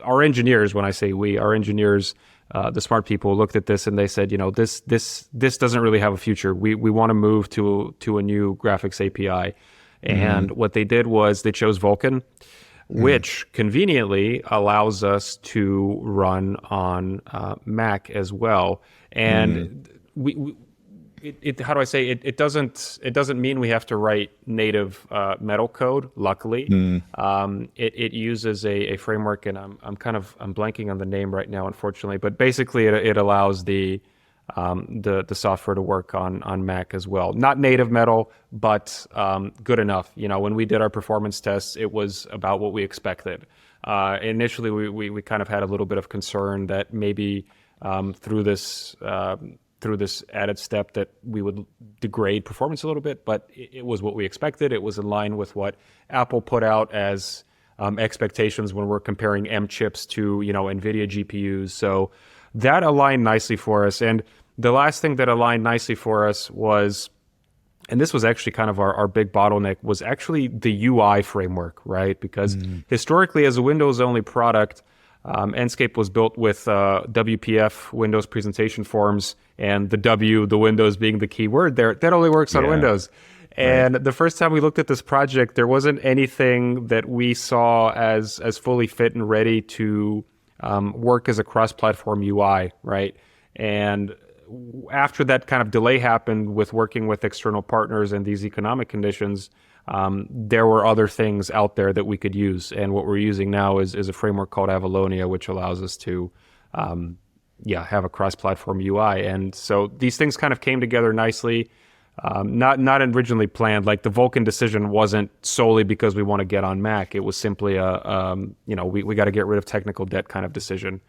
our engineers, when I say we, our engineers, the smart people looked at this and they said, this doesn't really have a future. We want to move to a new graphics API. And what they did was they chose Vulkan, which conveniently allows us to run on Mac as well. And how do I say it? It doesn't mean we have to write native Metal code. Luckily, it uses a framework, and I'm blanking on the name right now, unfortunately. But basically, it allows the software to work on Mac as well. Not native Metal, but good enough. When we did our performance tests, it was about what we expected. Initially, we kind of had a little bit of concern that maybe through this added step that we would degrade performance a little bit, but it was what we expected. It was in line with what Apple put out as expectations when we're comparing M chips to NVIDIA GPUs. So that aligned nicely for us. And the last thing that aligned nicely for us was, and this was actually kind of our big bottleneck, was actually the UI framework, right? Because historically, as a Windows-only product, Enscape was built with WPF, Windows Presentation Forms, and the Windows being the key word there. That only works on Windows. And the first time we looked at this project, there wasn't anything that we saw as fully fit and ready to work as a cross-platform UI, right? And after that kind of delay happened with working with external partners and these economic conditions, there were other things out there that we could use. And what we're using now is a framework called Avalonia, which allows us to have a cross-platform UI. And so these things kind of came together nicely, not originally planned. Like the Vulkan decision wasn't solely because we want to get on Mac. It was simply we got to get rid of technical debt kind of decision.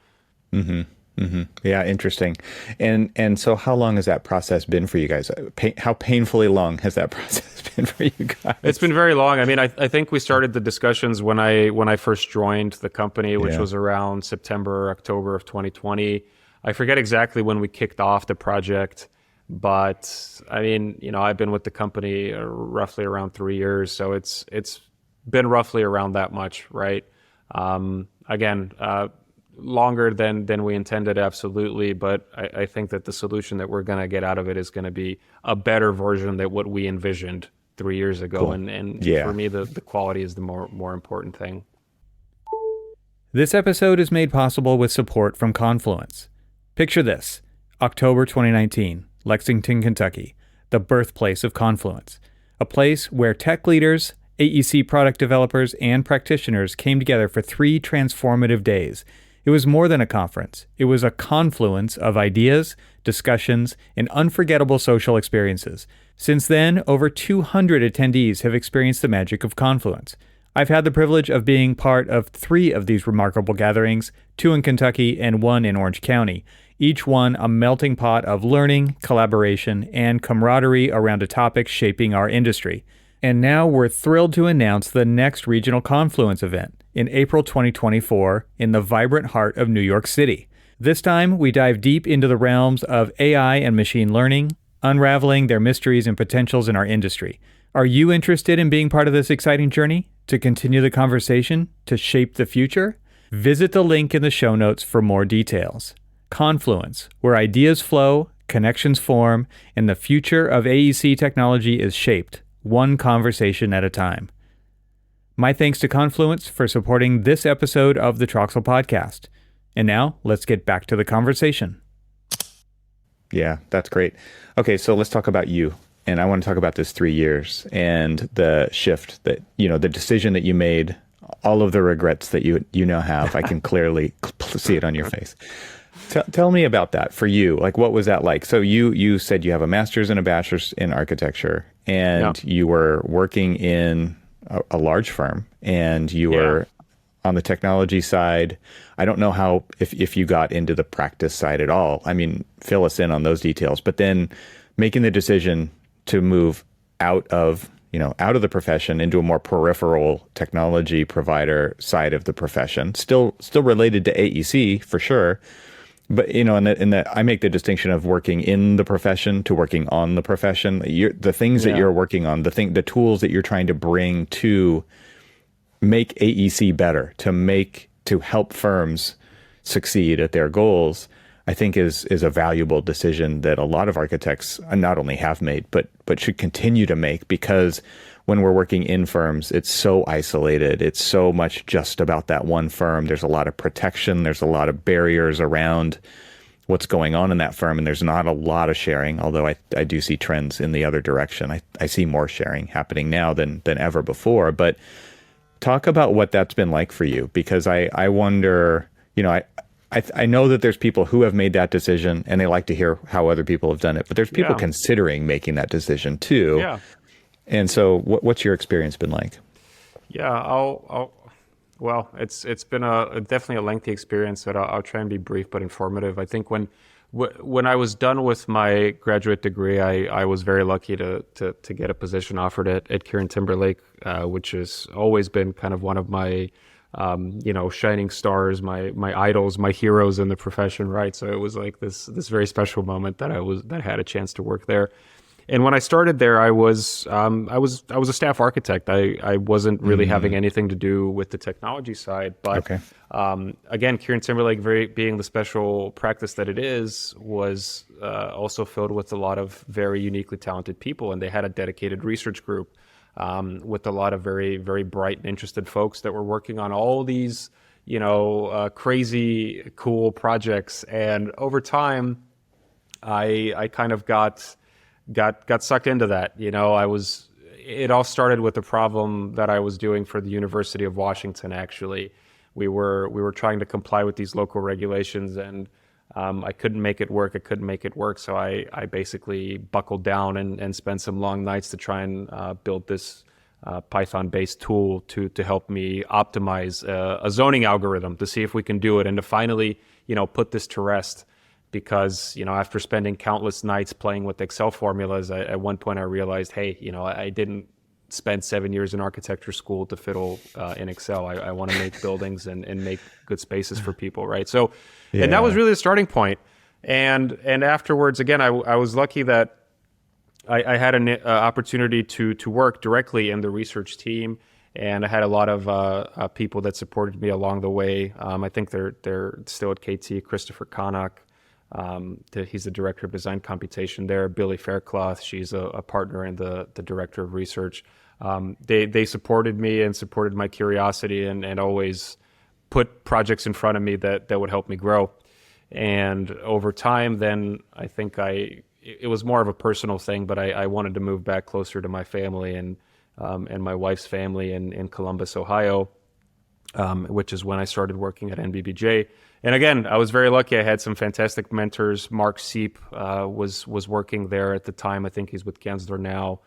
Yeah, interesting. And so how long has that process been for you guys? How painfully long has that process been for you It's guys? been very long. I mean, I think we started the discussions when I first joined the company, which Yeah. was around September, October of 2020. I forget exactly when we kicked off the project, but I mean, I've been with the company roughly around 3 years, so it's been roughly around that much, right? Again, longer than we intended, absolutely, but I think that the solution that we're going to get out of it is going to be a better version than what we envisioned 3 years ago. Cool. And for Yeah. me, the quality is the more important thing. This episode is made possible with support from Confluence. Picture this: October 2019, Lexington, Kentucky, the birthplace of Confluence, a place where tech leaders, AEC product developers, and practitioners came together for 3 transformative days. It was more than a conference. It was a confluence of ideas, discussions, and unforgettable social experiences. Since then, over 200 attendees have experienced the magic of Confluence. I've had the privilege of being part of 3 of these remarkable gatherings, 2 in Kentucky and 1 in Orange County, each one a melting pot of learning, collaboration, and camaraderie around a topic shaping our industry. And now we're thrilled to announce the next regional Confluence event in April 2024 in the vibrant heart of New York City. This time, we dive deep into the realms of AI and machine learning, unraveling their mysteries and potentials in our industry. Are you interested in being part of this exciting journey? To continue the conversation, to shape the future? Visit the link in the show notes for more details. Confluence, where ideas flow, connections form, and the future of AEC technology is shaped, one conversation at a time. My thanks to Confluence for supporting this episode of the Troxel Podcast. And now, let's get back to the conversation. Yeah, that's great. Okay, so let's talk about you. And I want to talk about this 3 years and the shift that, the decision that you made, all of the regrets that you now have. I can clearly see it on your face. Tell me about that for you. Like, what was that like? So you said you have a master's and a bachelor's in architecture, and you were working in a large firm, and you were on the technology side. I don't know how, if you got into the practice side at all. I mean, fill us in on those details. But then making the decision to move out of the profession into a more peripheral technology provider side of the profession, still related to AEC for sure. But, I make the distinction of working in the profession to working on the profession. The things that you're working on, the tools that you're trying to bring to make AEC better, to help firms succeed at their goals, I think is a valuable decision that a lot of architects not only have made, but should continue to make, because when we're working in firms, it's so isolated. It's so much just about that one firm. There's a lot of protection. There's a lot of barriers around what's going on in that firm, and there's not a lot of sharing, although I do see trends in the other direction. I see more sharing happening now than ever before. But talk about what that's been like for you, because I wonder, I know that there's people who have made that decision and they like to hear how other people have done it, but there's people considering making that decision too. Yeah. And so what's your experience been like? Yeah, well, it's been definitely a lengthy experience, but I'll try and be brief but informative. I think when I was done with my graduate degree, I was very lucky to get a position offered at Kieran Timberlake, which has always been kind of one of my shining stars, my idols, my heroes in the profession, right? So it was like this very special moment that I had a chance to work there. And when I started there, I was a staff architect. I wasn't really having anything to do with the technology side. But again, Kieran Timberlake, being the special practice that it is, was also filled with a lot of very uniquely talented people, and they had a dedicated research group with a lot of very, very bright and interested folks that were working on all these, crazy, cool projects. And over time, I kind of got sucked into that. It all started with a problem that I was doing for the University of Washington. Actually, we were trying to comply with these local regulations, and I couldn't make it work. So I basically buckled down and spent some long nights to try and build this Python-based tool to help me optimize a zoning algorithm to see if we can do it and to finally, put this to rest. Because, after spending countless nights playing with Excel formulas, at one point I realized, hey, I didn't spend 7 years in architecture school to fiddle in Excel. I want to make buildings and make good spaces for people, right? So, and that was really the starting point. And afterwards, again, I was lucky that I had an opportunity to work directly in the research team, and I had a lot of people that supported me along the way. I think they're still at KT. Christopher Connock, he's the director of design computation there. Billy Faircloth, she's a partner and the director of research. They supported me and supported my curiosity and always put projects in front of me that would help me grow. And over time, then I think it was more of a personal thing, but I wanted to move back closer to my family and my wife's family in Columbus, Ohio, which is when I started working at NBBJ. And again, I was very lucky. I had some fantastic mentors. Mark Seep was working there at the time. I think he's with Gensler now.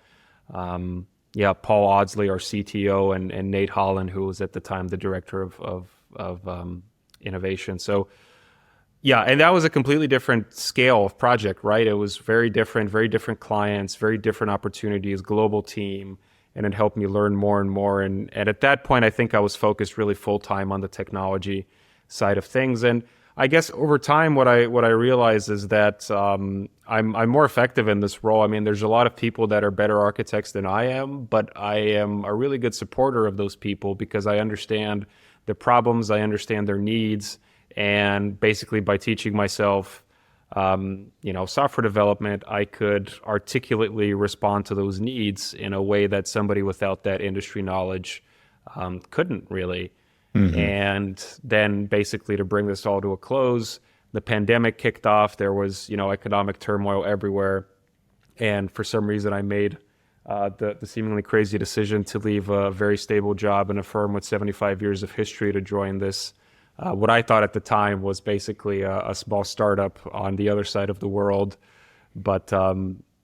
Paul Audsley, our CTO, and Nate Holland, who was at the time the director of innovation. So, yeah, and that was a completely different scale of project, right? It was very different clients, very different opportunities, global team, and it helped me learn more and more. And at that point, I think I was focused really full time on the technology side of things. And I guess over time, what I realized is that I'm more effective in this role. I mean, there's a lot of people that are better architects than I am, but I am a really good supporter of those people because I understand their problems, I understand their needs. And basically by teaching myself, software development, I could articulately respond to those needs in a way that somebody without that industry knowledge couldn't really. Mm-hmm. And then basically to bring this all to a close, the pandemic kicked off. There was, economic turmoil everywhere. And for some reason, I made the seemingly crazy decision to leave a very stable job in a firm with 75 years of history to join this. What I thought at the time was basically a small startup on the other side of the world. But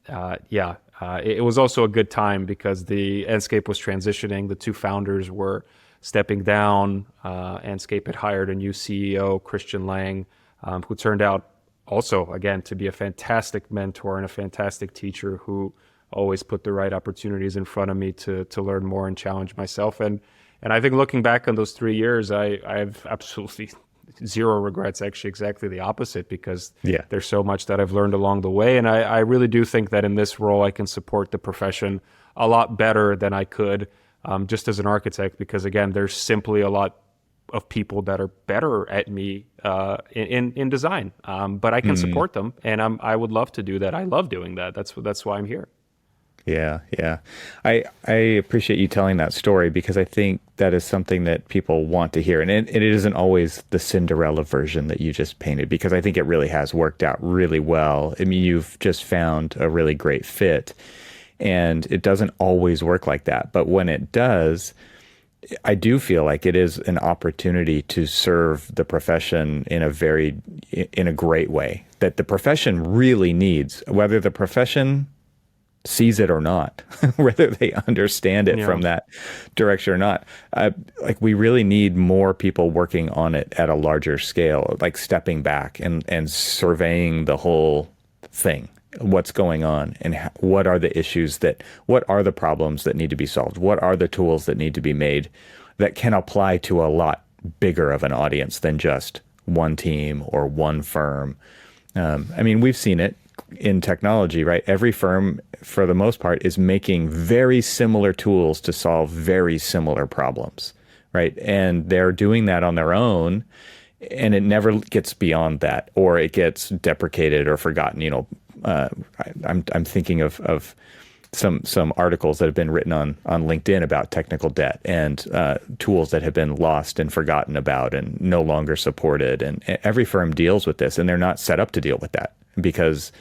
it was also a good time because the Enscape was transitioning. The two founders were stepping down. Enscape had hired a new CEO, Christian Lang, who turned out also, again, to be a fantastic mentor and a fantastic teacher who always put the right opportunities in front of me to learn more and challenge myself. And I think looking back on those 3 years, I have absolutely zero regrets, actually exactly the opposite, because there's so much that I've learned along the way. And I really do think that in this role, I can support the profession a lot better than I could just as an architect, because again, there's simply a lot of people that are better at me in design, but I can support them, and I would love to do that. I love doing that. That's why I'm here. Yeah. I appreciate you telling that story because I think that is something that people want to hear. And it isn't always the Cinderella version that you just painted, because I think it really has worked out really well. I mean, you've just found a really great fit, and it doesn't always work like that. But when it does, I do feel like it is an opportunity to serve the profession in a great way that the profession really needs, whether the profession sees it or not, whether they understand it from that direction or not. We really need more people working on it at a larger scale, like stepping back and surveying the whole thing, what's going on and what are the issues what are the problems that need to be solved? What are the tools that need to be made that can apply to a lot bigger of an audience than just one team or one firm? I mean, we've seen it in technology, right? Every firm, for the most part, is making very similar tools to solve very similar problems, right? And they're doing that on their own, and it never gets beyond that, or it gets deprecated or forgotten. I'm thinking of some articles that have been written on LinkedIn about technical debt and tools that have been lost and forgotten about and no longer supported. And every firm deals with this, and they're not set up to deal with that because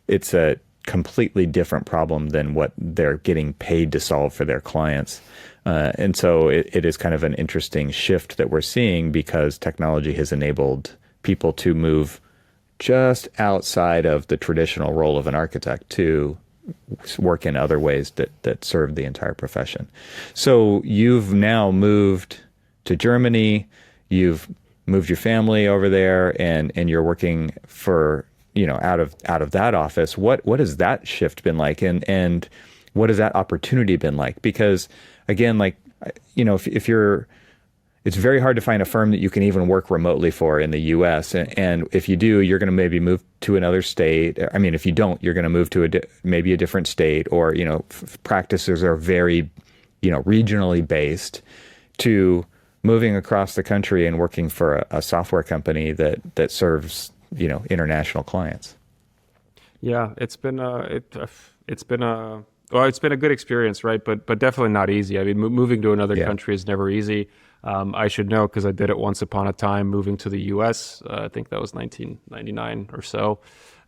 it's a completely different problem than what they're getting paid to solve for their clients. And so it is kind of an interesting shift that we're seeing because technology has enabled people to move just outside of the traditional role of an architect to work in other ways that serve the entire profession. So you've now moved to Germany, you've moved your family over there, and you're working for, out of that office. What has that shift been like, and what has that opportunity been like? Because again, like, if you're, it's very hard to find a firm that you can even work remotely for in the US. And if you do, you're going to maybe move to another state. I mean, if you don't, you're going to move to maybe a different state, or, practices are very, regionally based, to moving across the country and working for a software company that serves, international clients. Yeah, it's been a good experience, right? But definitely not easy. I mean, moving to another country is never easy. I should know because I did it once upon a time, moving to the U.S. I think that was 1999 or so.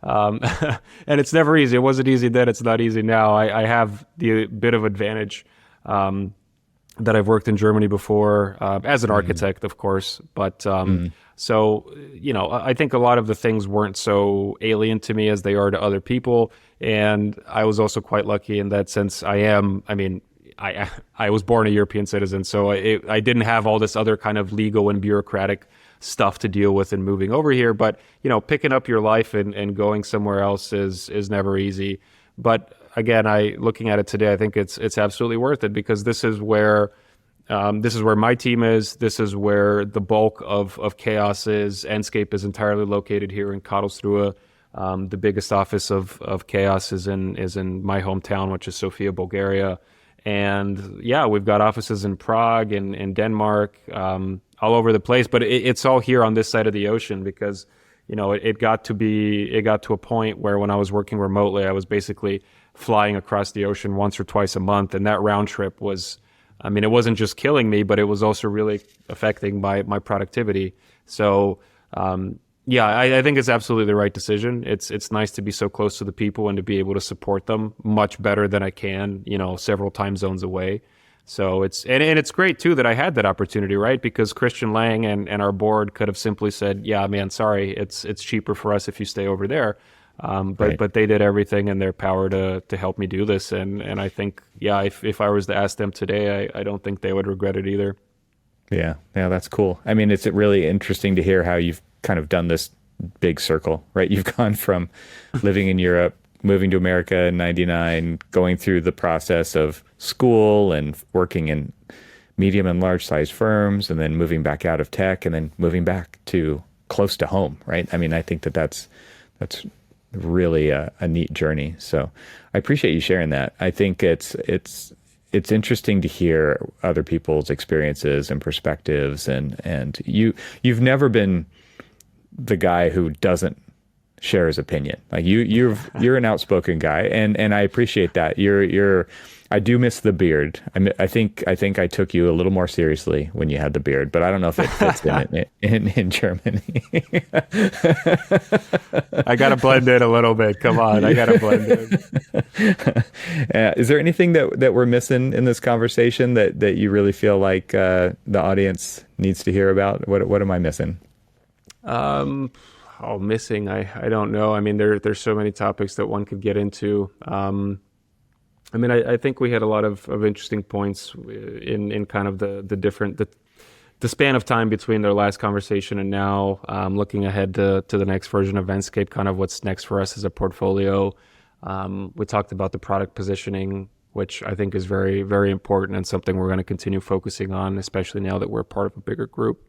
And it's never easy. It wasn't easy then. It's not easy now. I have the bit of advantage that I've worked in Germany before as an architect, of course. But so, I think a lot of the things weren't so alien to me as they are to other people. And I was also quite lucky in that sense. I was born a European citizen, so I didn't have all this other kind of legal and bureaucratic stuff to deal with in moving over here. But, picking up your life and going somewhere else is never easy. But again, looking at it today, I think it's absolutely worth it, because this is where my team is. This is where the bulk of Chaos is. Enscape is entirely located here in Karlsruhe. The biggest office of Chaos is in my hometown, which is Sofia, Bulgaria. And yeah, we've got offices in Prague and in Denmark, all over the place. But it's all here on this side of the ocean, because it got to a point where when I was working remotely, I was basically flying across the ocean once or twice a month, and that round trip was, it wasn't just killing me, but it was also really affecting my productivity. So yeah, I think it's absolutely the right decision. It's nice to be so close to the people and to be able to support them much better than I can, several time zones away. So it's great too that I had that opportunity, right? Because Christian Lang and our board could have simply said, "Yeah, man, sorry, it's cheaper for us if you stay over there." But they did everything in their power to help me do this, and I think, yeah, if I was to ask them today, I don't think they would regret it either. Yeah, that's cool. I mean, it's really interesting to hear how you've kind of done this big circle, right? You've gone from living in Europe, moving to America in '99, going through the process of school and working in medium and large size firms, and then moving back out of tech, and then moving back to close to home, right? I mean, I think that's really a neat journey. So I appreciate you sharing that. I think it's interesting to hear other people's experiences and perspectives, and you've never been the guy who doesn't share his opinion. Like you're an outspoken guy, and I appreciate that. I do miss the beard. I think I took you a little more seriously when you had the beard, but I don't know if it fits in Germany. I gotta blend in a little bit. Come on, I gotta blend in. Is there anything that we're missing in this conversation that you really feel like the audience needs to hear about? What am I missing? Missing. I don't know. I mean, there's so many topics that one could get into. I think we had a lot of interesting points in kind of the span of time between their last conversation and now, looking ahead to the next version of Enscape, kind of what's next for us as a portfolio. We talked about the product positioning, which I think is very, very important and something we're going to continue focusing on, especially now that we're part of a bigger group.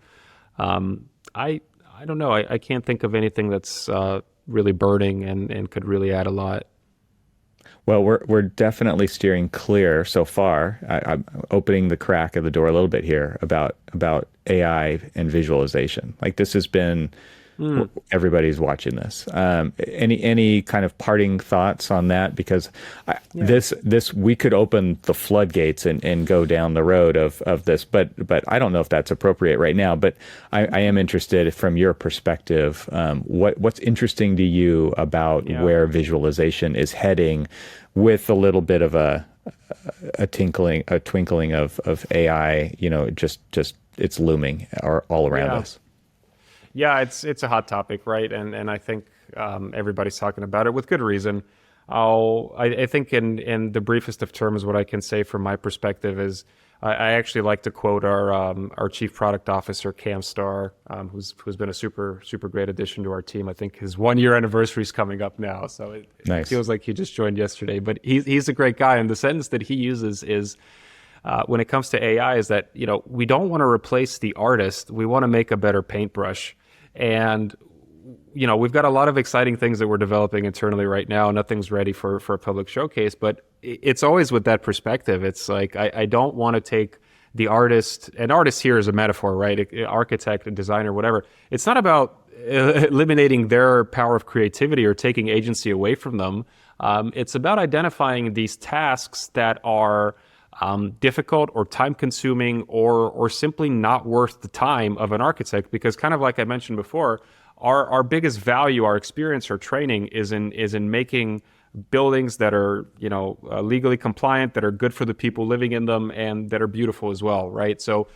I don't know. I can't think of anything that's really burning and could really add a lot. Well, we're definitely steering clear so far. I'm opening the crack of the door a little bit here about AI and visualization. Like, this has been everybody's watching this. Any kind of parting thoughts on that? Because this we could open the floodgates and go down the road of this, but I don't know if that's appropriate right now. But I am interested from your perspective. What's interesting to you about where visualization is heading, with a little bit of a twinkling of AI? Just it's looming all around us. Yeah, it's a hot topic, right? And I think everybody's talking about it with good reason. I think in the briefest of terms, what I can say from my perspective is I actually like to quote our chief product officer, Cam Starr, who's been a super great addition to our team. I think his 1 year anniversary is coming up now, so it Nice. feels like he just joined yesterday. But he's a great guy, and the sentence that he uses is when it comes to AI is that we don't want to replace the artist, we want to make a better paintbrush, and we've got a lot of exciting things that we're developing internally right now. Nothing's ready for a public showcase, but it's always with that perspective. It's like, I don't want to take the artist, and artist here is a metaphor, right? Architect, a designer, whatever. It's not about eliminating their power of creativity or taking agency away from them. It's about identifying these tasks that are difficult or time consuming or simply not worth the time of an architect, because kind of like I mentioned before, our biggest value, our experience, our training is in making buildings that are legally compliant, that are good for the people living in them, and that are beautiful as well, right? So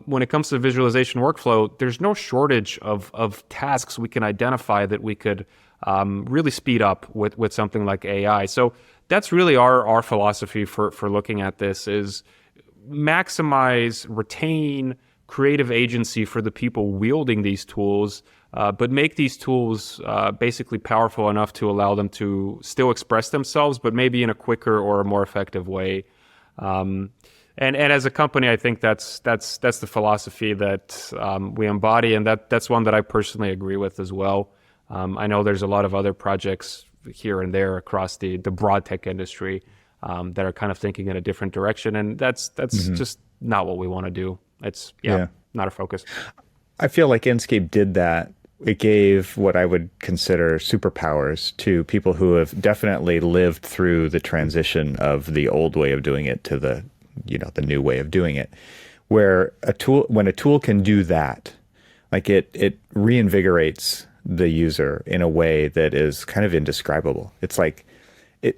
when it comes to visualization workflow, there's no shortage of tasks we can identify that we could really speed up with something like AI. So that's really our philosophy for looking at this is maximize, retain creative agency for the people wielding these tools, but make these tools basically powerful enough to allow them to still express themselves, but maybe in a quicker or a more effective way. And as a company, I think that's the philosophy that we embody, and that's one that I personally agree with as well. I know there's a lot of other projects here and there across the broad tech industry that are kind of thinking in a different direction, and that's just not what we want to do. It's not a focus. I feel like Enscape did that. It gave what I would consider superpowers to people who have definitely lived through the transition of the old way of doing it to the new way of doing it. When a tool can do that, like it reinvigorates the user in a way that is kind of indescribable. It's like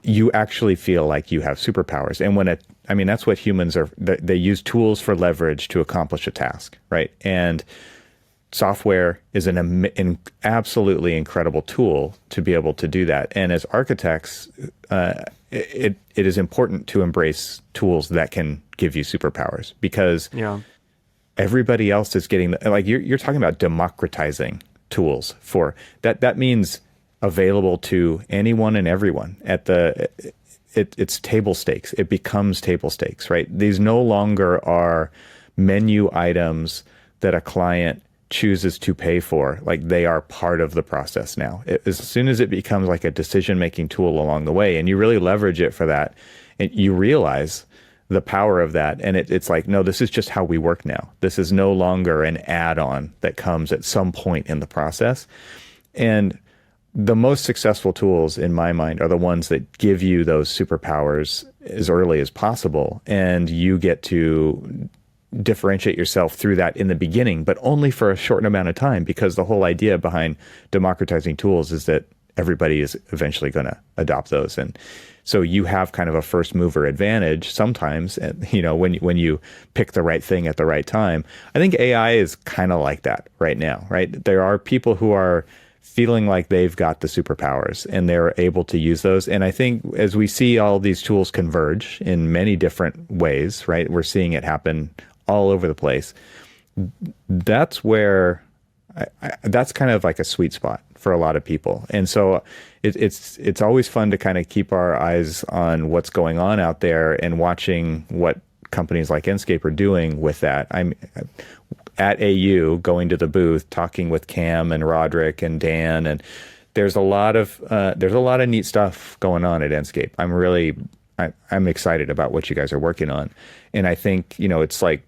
you actually feel like you have superpowers. And that's what humans are. They use tools for leverage to accomplish a task, right? And software is an absolutely incredible tool to be able to do that. And as architects, it is important to embrace tools that can give you superpowers, because everybody else is getting you're talking about democratizing tools for that. That means available to anyone and everyone it's table stakes. It becomes table stakes, right? These no longer are menu items that a client chooses to pay for. Like, they are part of the process now. As soon as it becomes like a decision-making tool along the way, and you really leverage it for that, and you realize the power of that, and it's like, no, this is just how we work now. This is no longer an add-on that comes at some point in the process. And the most successful tools, in my mind, are the ones that give you those superpowers as early as possible, and you get to differentiate yourself through that in the beginning, but only for a short amount of time, because the whole idea behind democratizing tools is that everybody is eventually going to adopt those. And so you have kind of a first mover advantage sometimes, when you pick the right thing at the right time. I think AI is kind of like that right now, right? There are people who are feeling like they've got the superpowers and they're able to use those. And I think as we see all these tools converge in many different ways, right? We're seeing it happen all over the place. That's where that's kind of like a sweet spot for a lot of people. And so it's always fun to kind of keep our eyes on what's going on out there and watching what companies like Enscape are doing with that. I'm at AU, going to the booth, talking with Cam and Roderick and Dan, and there's a lot of neat stuff going on at Enscape. I'm excited about what you guys are working on, and I think it's like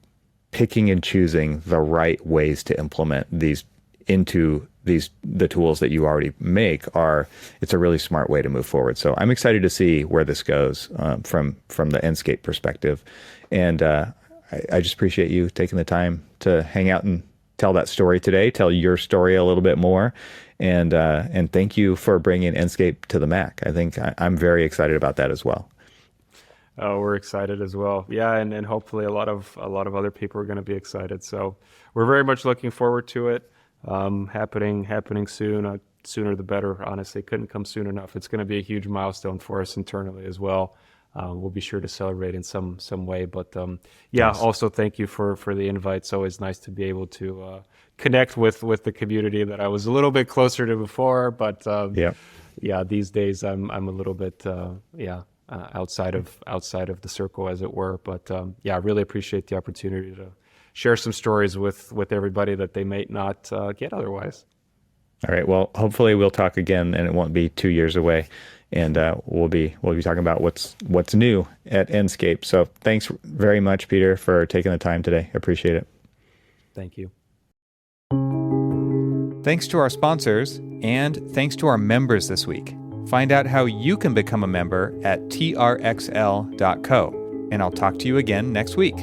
picking and choosing the right ways to implement these into the tools that you already make. It's a really smart way to move forward. So I'm excited to see where this goes from the Enscape perspective, and I just appreciate you taking the time to hang out and tell that story today, tell your story a little bit more, and thank you for bringing Enscape to the Mac. I think I'm very excited about that as well. Oh, we're excited as well. Yeah, and hopefully a lot of other people are going to be excited. So we're very much looking forward to it. Happening soon. sooner the better. Honestly, couldn't come soon enough. It's going to be a huge milestone for us internally as well. We'll be sure to celebrate in some way. But Yes. also thank you for the invite. It's always nice to be able to connect with the community that I was a little bit closer to before. But these days I'm a little bit outside of the circle, as it were. But I really appreciate the opportunity to share some stories with everybody that they may not get otherwise. All right. Well, hopefully we'll talk again, and it won't be 2 years away, and we'll be talking about what's new at Enscape. So thanks very much, Peter, for taking the time today. Appreciate it. Thank you. Thanks to our sponsors, and thanks to our members this week. Find out how you can become a member at trxl.co, and I'll talk to you again next week.